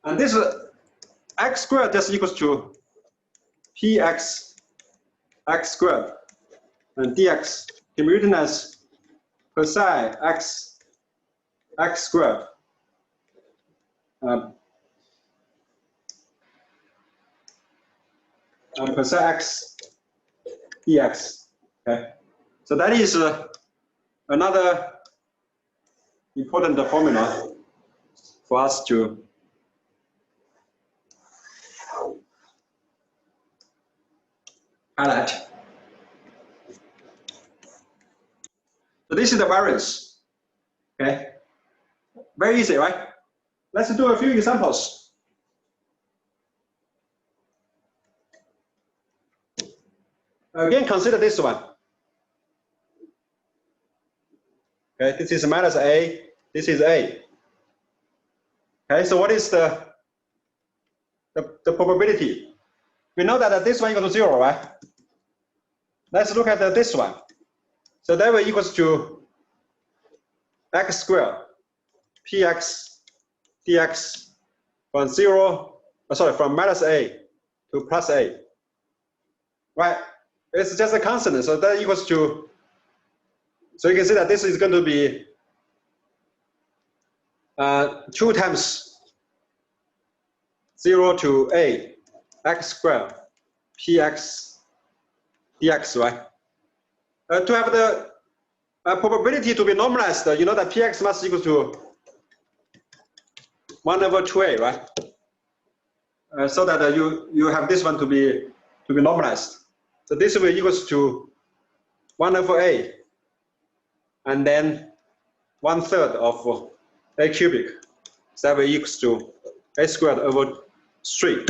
And this x squared just equals to px x squared, and dx can be written as psi x squared and psi x dx. Okay, so that is another important formula for us to highlight. So this is the variance. Okay, very easy, right? Let's do a few examples. Again, consider this one. Okay, this is minus a, this is a. Okay, so what is the probability? We know that this one equals to 0, right? Let's look at this one. So that will equals to x squared px dx from 0, from minus a to plus a. Right? It's just a constant, so that equals to, so you can see that this is going to be 2 times 0 to a x squared px dx, right? To have the probability to be normalized, you know that px must equal to 1 over 2a, right? So that you have this one to be normalized. So this will equals to 1 over a, and then 1/3 of a cubic. So that will equals to a squared over 3.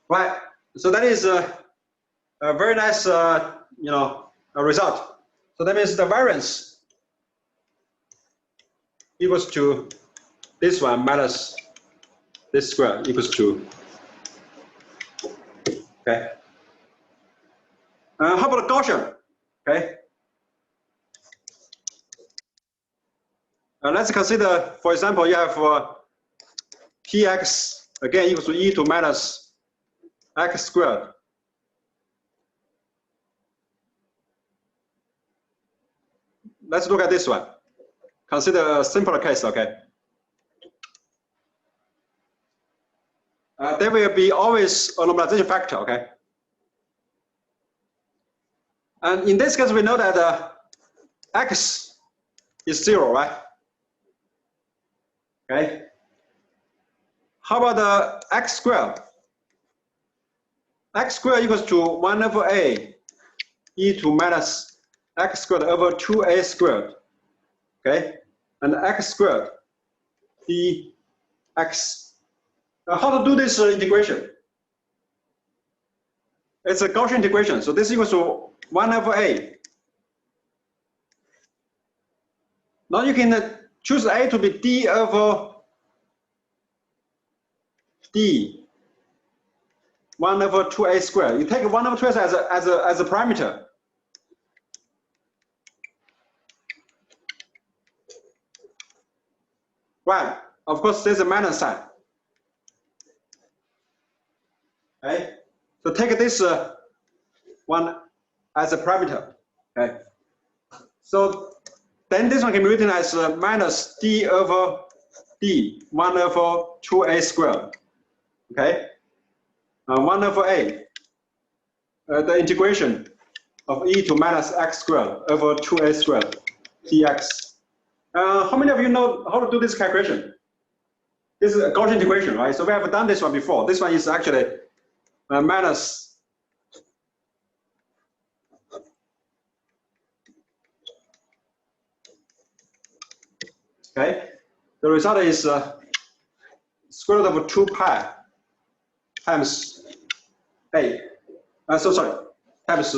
Right. So that is a very nice, result. So that means the variance equals to this one minus this square equals to. Okay. How about Gaussian? Okay. Let's consider, for example, you have px again equals to e to minus x squared. Let's look at this one. Consider a simpler case, okay? There will be always a normalization factor, okay? And in this case, we know that x is 0, right? Okay. How about the x squared? X squared equals to 1 over a e to minus x squared over 2a squared. Okay, and x squared dx. How to do this integration? It's a Gaussian integration. So this equals to 1 over a. Now you can choose a to be d over d 1 over 2a squared. You take 1 over 2a as a parameter. Right. Of course, there's a minus sign. Okay. So take this one as a parameter. Okay. So then this one can be written as minus d over d 1 over 2a squared. Okay. 1 over a. The integration of e to minus x squared over 2a squared dx. How many of you know how to do this calculation? This is a Gaussian integration, right? So we have done this one before. This one is actually minus okay. The result is square root of 2 pi times a. Times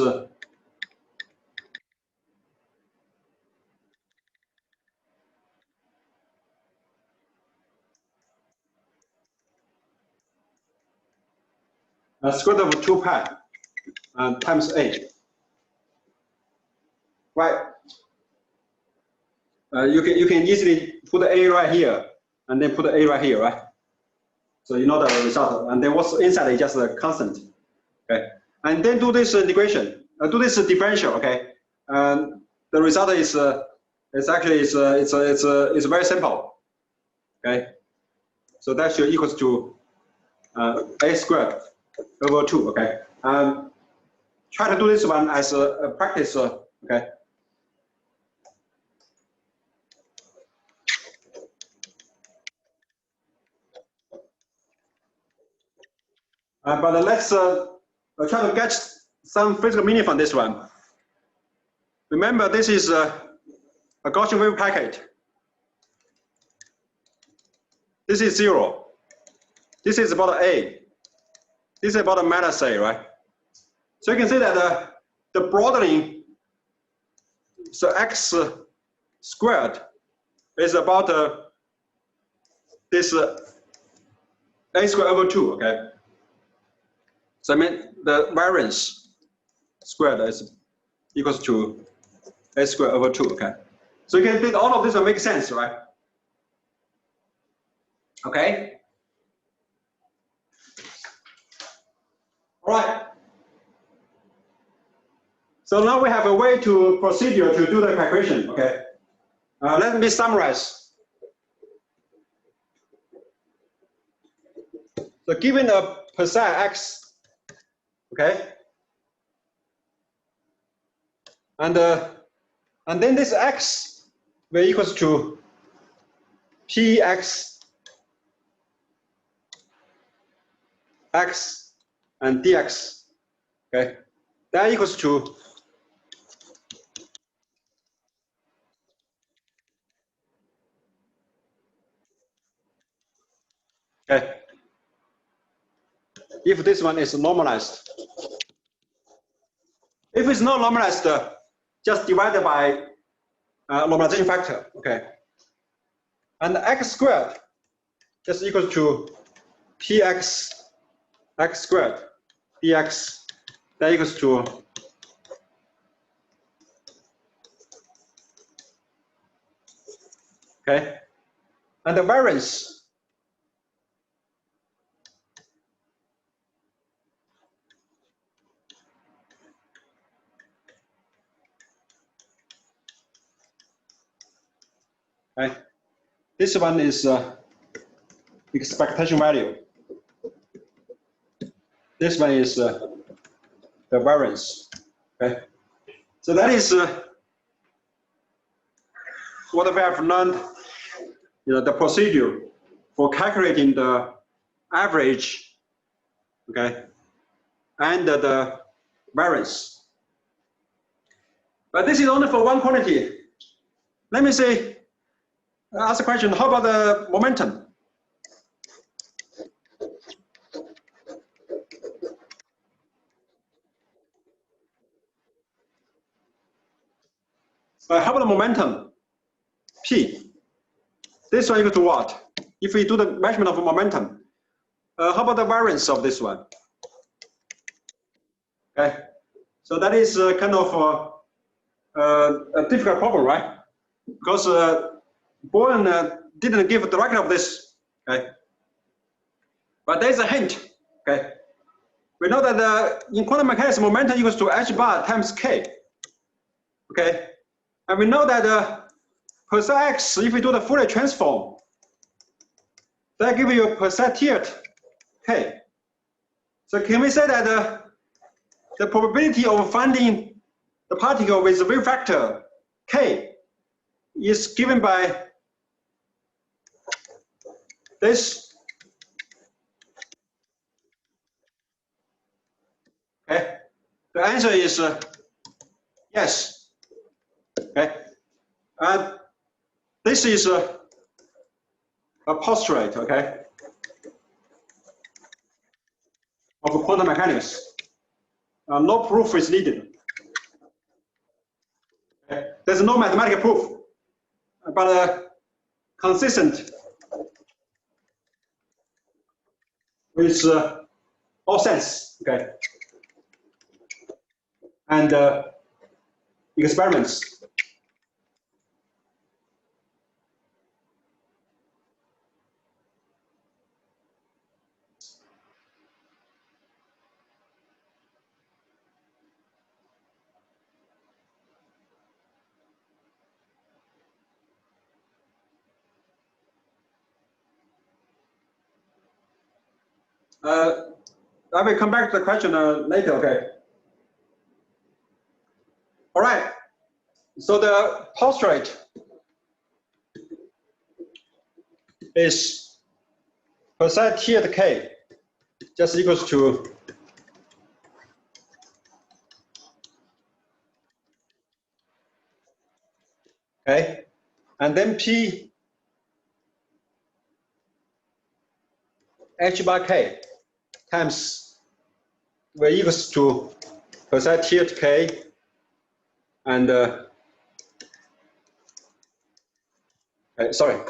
square root of 2 pi times A. Right. You can easily put A right here and then put A right here, right? So you know the result, and then what's inside is just a constant, okay? And then do this integration, do this differential, okay? And the result is actually it's very simple, okay? So that should equals to A squared over 2, okay? Try to do this one as a practice, okay? But let's try to get some physical meaning from this one. Remember, this is a Gaussian wave packet. This is 0. This is about A. This is about a minus A, right? So you can see that the broadening, so x squared is about this A squared over 2, okay? So I mean the variance squared is equals to A squared over 2, okay? So you can think all of this will make sense, right? Okay? All right. So now we have a way to procedure to do the calculation, okay? Let me summarize. So given a percent x, okay? And then this x will equals to px x and dx, okay? That equals to okay. If this one is normalized. If it's not normalized, just divide by normalization factor, okay? And x squared just equals to px x squared dx, that equals to okay, and the variance okay. This one is expectation value. This one is the variance. Okay, so that is what we have learned. You know, the procedure for calculating the average, okay, and the variance. But this is only for one quantity. Let me say, ask a question. How about the momentum? How about the momentum? P. This one equal to what? If we do the measurement of momentum, how about the variance of this one? Okay, so that is kind of a difficult problem, right? Because Bowen didn't give a direction of this, okay? But there's a hint, okay? We know that in quantum mechanics, momentum equals to h bar times k, okay? And we know that percent x, if we do the Fourier transform, that gives you percent tilde k. So can we say that the probability of finding the particle with the wave factor k is given by this? Okay, the answer is yes. Okay, and this is a postulate, okay, of quantum mechanics. No proof is needed. Okay. There's no mathematical proof, but consistent with all sense, okay? And experiments. I will come back to the question later, okay? All right, so the pulse rate is percent T at K just equals to okay, and then P H bar K times will equals to percent T at K and sorry.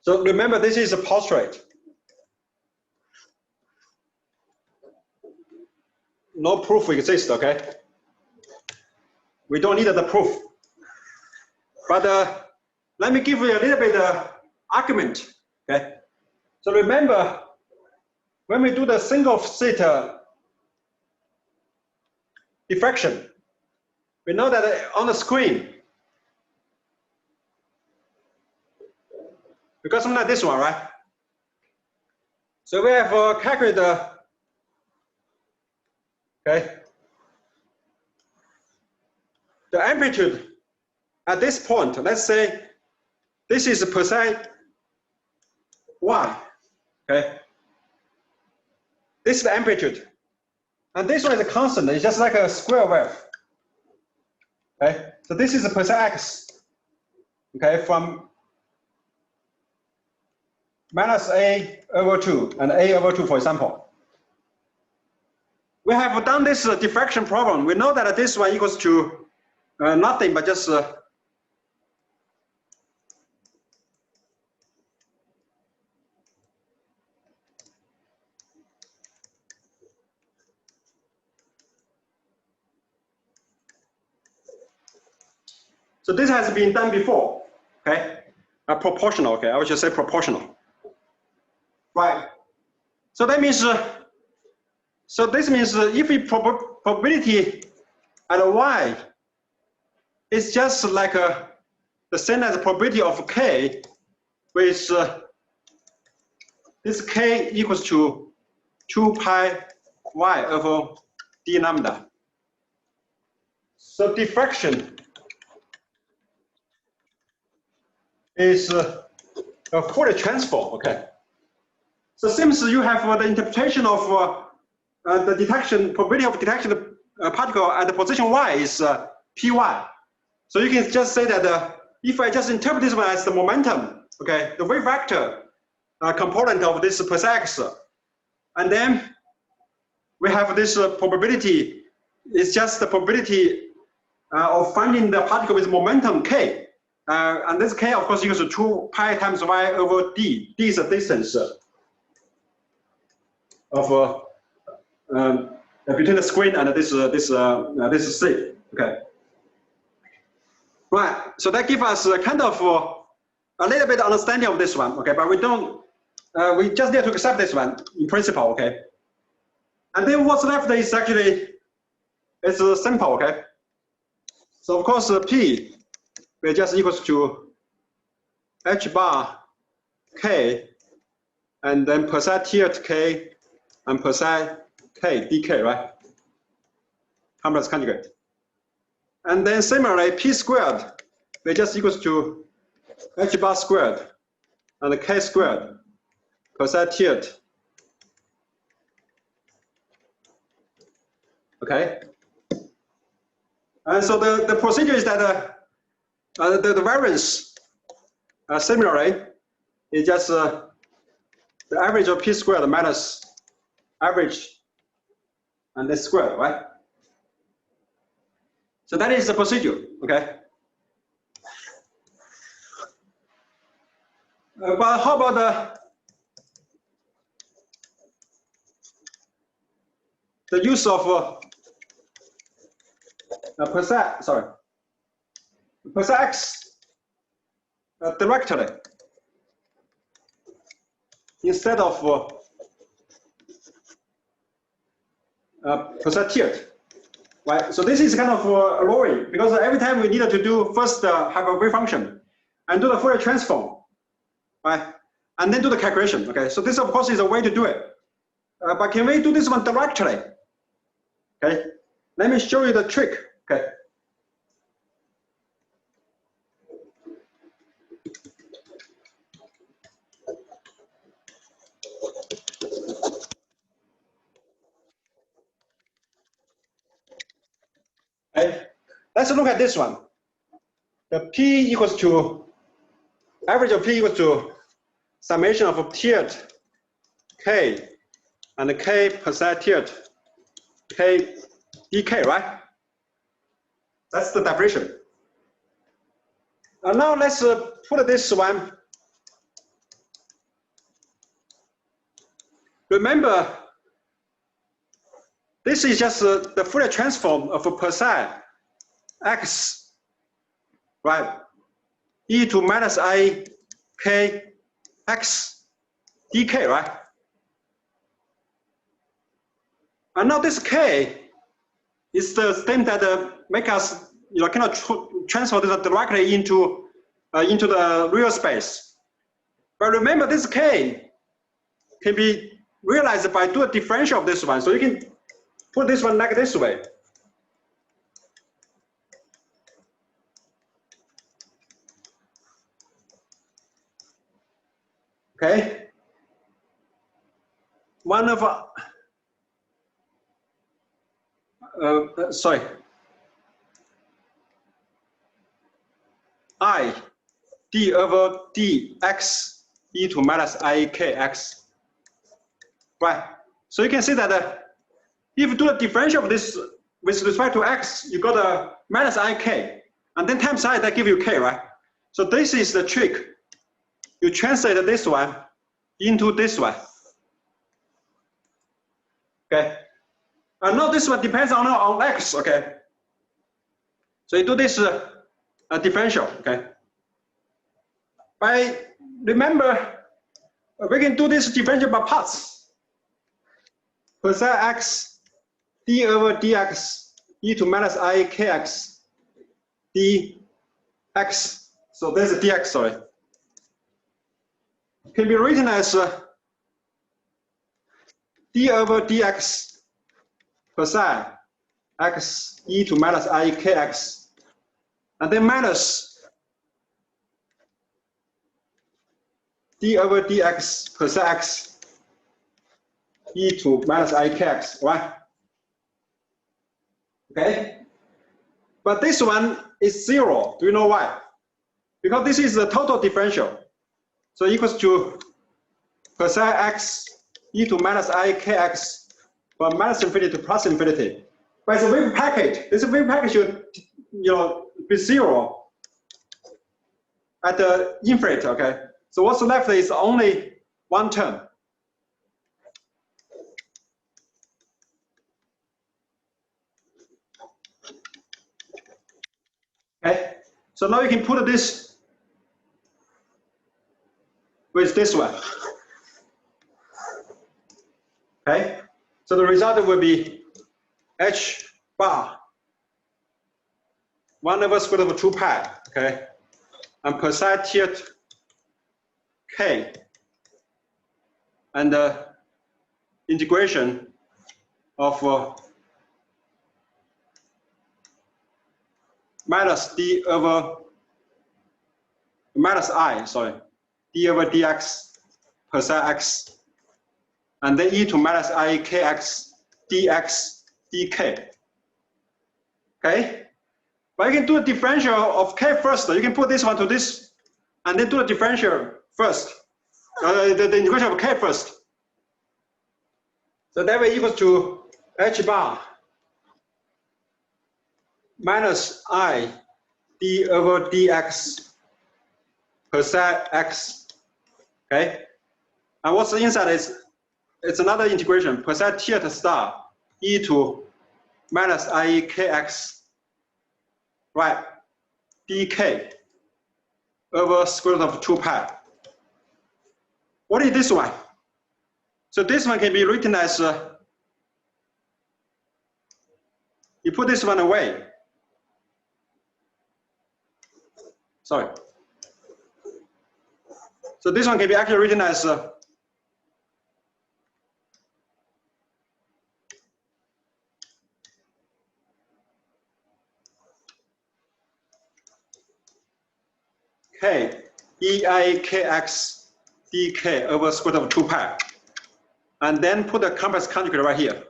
So remember, this is a pulse rate. No proof exists, okay? We don't need the proof. But let me give you a little bit argument, okay? So remember, when we do the single slit diffraction, we know that on the screen, we got something like this one, right? So we have calculated, okay, the amplitude at this point. Let's say this is percent y, okay? This is the amplitude. And this one is a constant, it's just like a square wave. Okay, so this is a percent x, okay, from minus a over 2 and a over 2, for example. We have done this diffraction problem. We know that this one equals to nothing but just so this has been done before, okay? Proportional, okay? I would just say proportional. Right. So that means, so this means if we probability at y is just like the same as the probability of k, with this k equals to 2 pi y over d lambda. So diffraction is a Fourier transform, okay? So since you have the interpretation of the detection, probability of detection of particle at the position y is Py. So you can just say that if I just interpret this one as the momentum, okay, the wave vector component of this percent x, and then we have this probability, it's just the probability of finding the particle with momentum k. And this k, of course, equals to 2 pi times y over d. D is the distance of between the screen and this slit. Okay. Right. So that gives us a kind of a little bit of understanding of this one. Okay, but we don't. We just need to accept this one in principle. Okay. And then what's left is actually it's simple. Okay. So of course P will just equals to h bar k, and then percent T at k and percent k dk, right? Complex conjugate. And then similarly, p squared will just equals to h bar squared and k squared percent T at. Okay. And so the procedure is that the variance similarly is just the average of p squared minus average and this squared, right? So that is the procedure, okay? But how about the use of percent x directly instead of percent tiered, right? So this is kind of annoying because every time we need to do first have a wave function and do the Fourier transform, right? And then do the calculation, okay? So this of course is a way to do it. But can we do this one directly? Okay, let me show you the trick, okay? Okay, let's look at this one. The P equals to, average of P equals to summation of tiered K and K percent tiered K dk, right? That's the definition. And now let's put this one. Remember, this is just the Fourier transform of percent x, right? E to minus I k x dk, right? And now this k is the thing that make us, cannot transfer this directly into the real space. But remember, this k can be realized by doing a differential of this one. So you can put this one like this way. Okay. One of sorry, I d over dx e to minus I kx. Right. So you can see that if you do a differential of this with respect to x, you got a minus ik, and then times I, that give you k, right? So this is the trick. You translate this one into this one. Okay. And now this one depends on x, okay? So you do this differential, okay? But remember, we can do this differential by parts. Percent x d over dx e to minus I kx dx. So there's a dx, sorry. Can be written as d over dx percent x e to minus I kx, and then minus d over dx percent x e to minus I kx, right? Okay. But this one is 0. Do you know why? Because this is the total differential. So equals to percent x e to minus I kx from minus infinity to plus infinity. But it's a wave package. This wave package should be 0 at the infinite, okay? So what's left is only one term. Okay, so now you can put this with this one. Okay, so the result will be h bar 1 over square root of 2 pi, okay, and percent tiered k, and the integration of minus d over minus I, sorry, d over dx percent x, and then e to minus I kx dx dk. Okay, but you can do a differential of k first. You can put this one to this, and then do a differential first. The integration of k first. So that way equals to h bar minus I d over dx percent x Okay, and what's inside is it's another integration percent tilde star e to minus I kx right dk over square root of 2 pi. What is this one? So this one can be written as you put this one away. Sorry. So this one can be actually written as k eikx dk over square root of 2 pi, and then put the complex conjugate right here.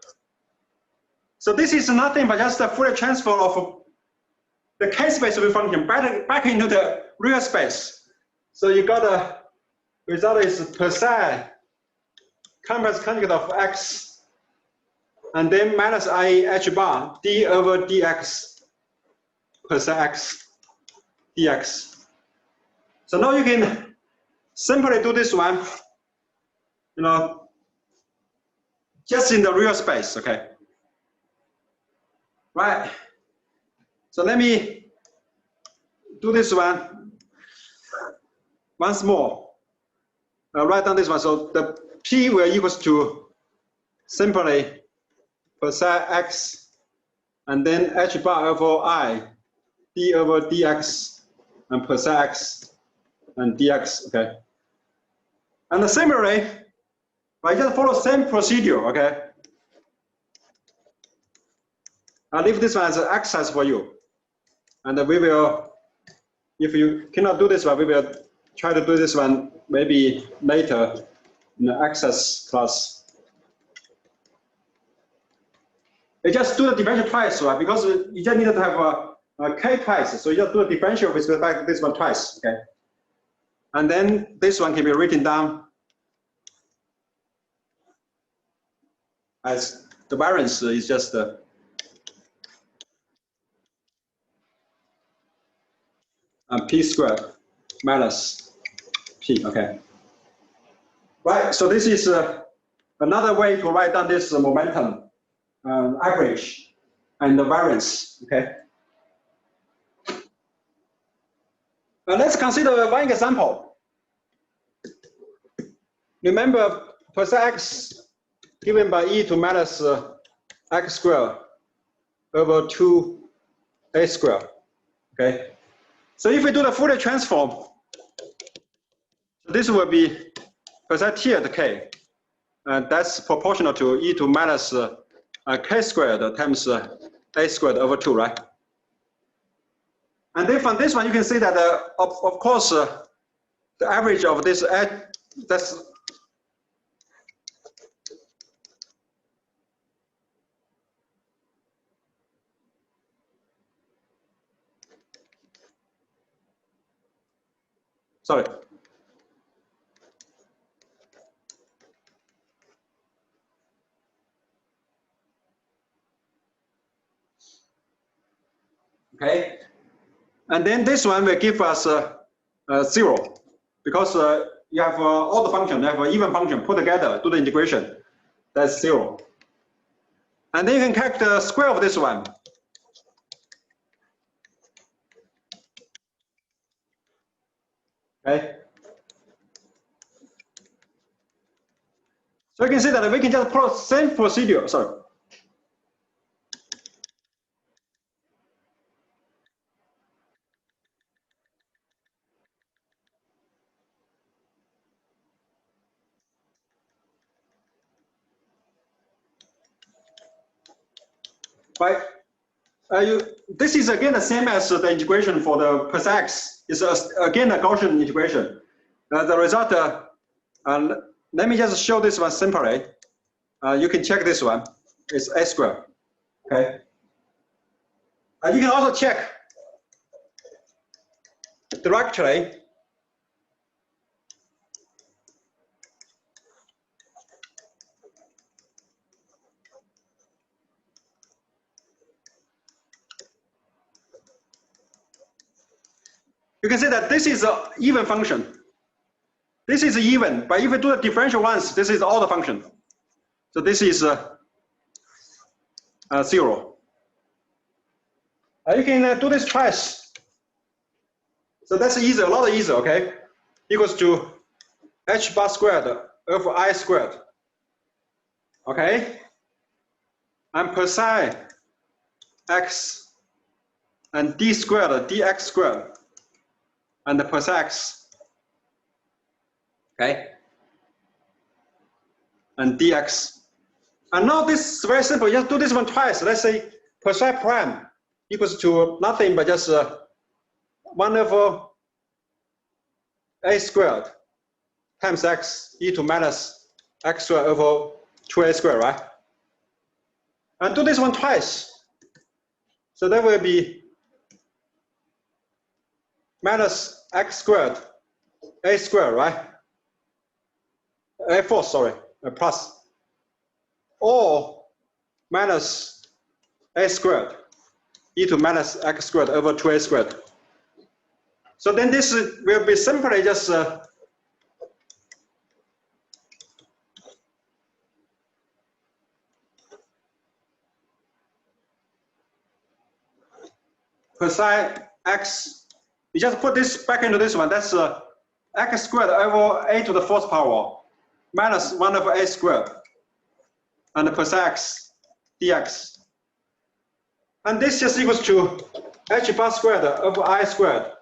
So this is nothing but just a Fourier transform of the k-space wave function back into the real space. So you got a result is percent complex conjugate of x, and then minus I h bar d over dx percent x dx. So now you can simply do this one, you know, just in the real space, okay? Right. So let me do this one once more. Write down this one. So the p will equals to simply percent x and then h bar over I d over dx and percent x and dx, okay? And similarly, I just follow same procedure, okay? I'll leave this one as an exercise for you. And we will, if you cannot do this one, we will try to do this one maybe later in the exercise class. You just do the differential twice, right? Because you just need to have a k twice. So you just do the differential with respect to this one twice, okay? And then this one can be written down as the variance is just p squared minus p, okay? Right, so this is another way to write down this momentum average and the variance, okay? Let's consider one example. Remember, percent x given by e to minus x squared over 2a squared, okay? So if we do the Fourier transform, this will be percent tilde k, and that's proportional to e to minus k squared times a squared over 2, right? And then from this one, you can see that, of course, the average of this, that's sorry. Okay, and then this one will give us 0, because you have all the function, you have an even function put together, do the integration, that's 0. And then you can calculate the square of this one. Okay. So you can see that we can just follow the same procedure, sorry. Right. This is again the same as the integration for the percent x. It's again a Gaussian integration. The result, let me just show this one simply. You can check this one. It's a squared. Okay. You can also check directly. You can see that this is an even function. this is even, but if you do the differential once, this is all the function. So this is 0. You can do this twice. So that's easy, a lot easier, okay? Equals to h bar squared over I squared. Okay? And per psi x and d squared dx squared and the per psi x. Okay? And dx. And now this is very simple. Just do this one twice. Let's say per psi prime equals to nothing but just 1 over a squared times x e to minus x squared over 2a squared, right? And do this one twice. So that will be minus x squared a squared, right? A fourth, sorry, plus. Or minus a squared e to minus x squared over 2a squared. So then this will be simply just per psi x. You just put this back into this one. That's x squared over a to the fourth power minus 1 over a squared and per psi x dx. And this just equals to h bar squared over I squared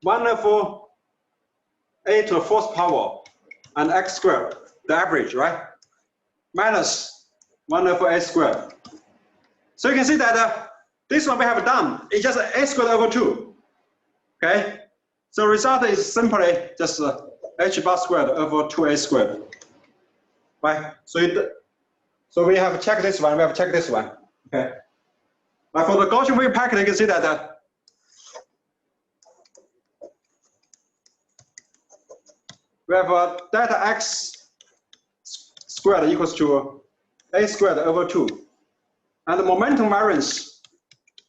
1 over a to the fourth power and x squared, the average, right? Minus 1 over a squared. So you can see that this one we have done is just a squared over 2. Okay? So result is simply just h bar squared over 2a squared. Right? So we have checked this one, we have checked this one. Okay? But for the Gaussian wave packet, you can see that we have delta x squared equals to a squared over 2. And the momentum variance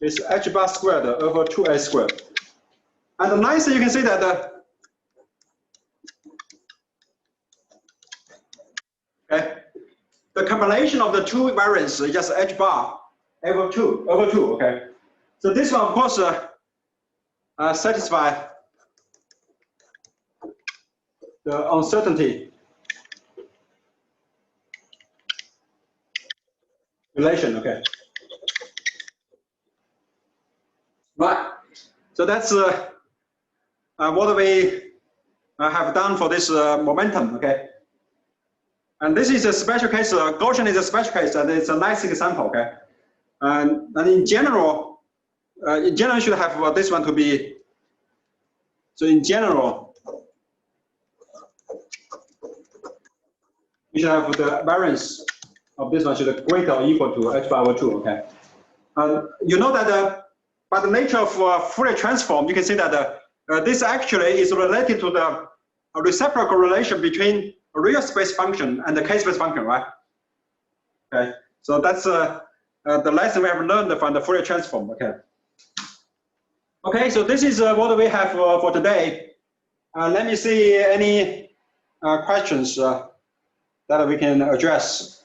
is h bar squared over 2a squared. And the nice thing you can see that okay, the combination of the two variants is just h bar over 2, okay? So this one, of course, satisfy the uncertainty relation, okay? Right, so that's what we have done for this momentum, okay? And this is a special case, Gaussian is a special case, and it's a nice example, okay? And in general, you should have this one to be, so in general, you should have the variance of this one should be greater or equal to h bar over 2, okay? And you know that by the nature of Fourier transform, you can see that this actually is related to the reciprocal relation between a real space function and the k-space function, right? Okay, so that's the lesson we have learned from the Fourier transform, okay? Okay, so this is what we have for today. Let me see any questions that we can address.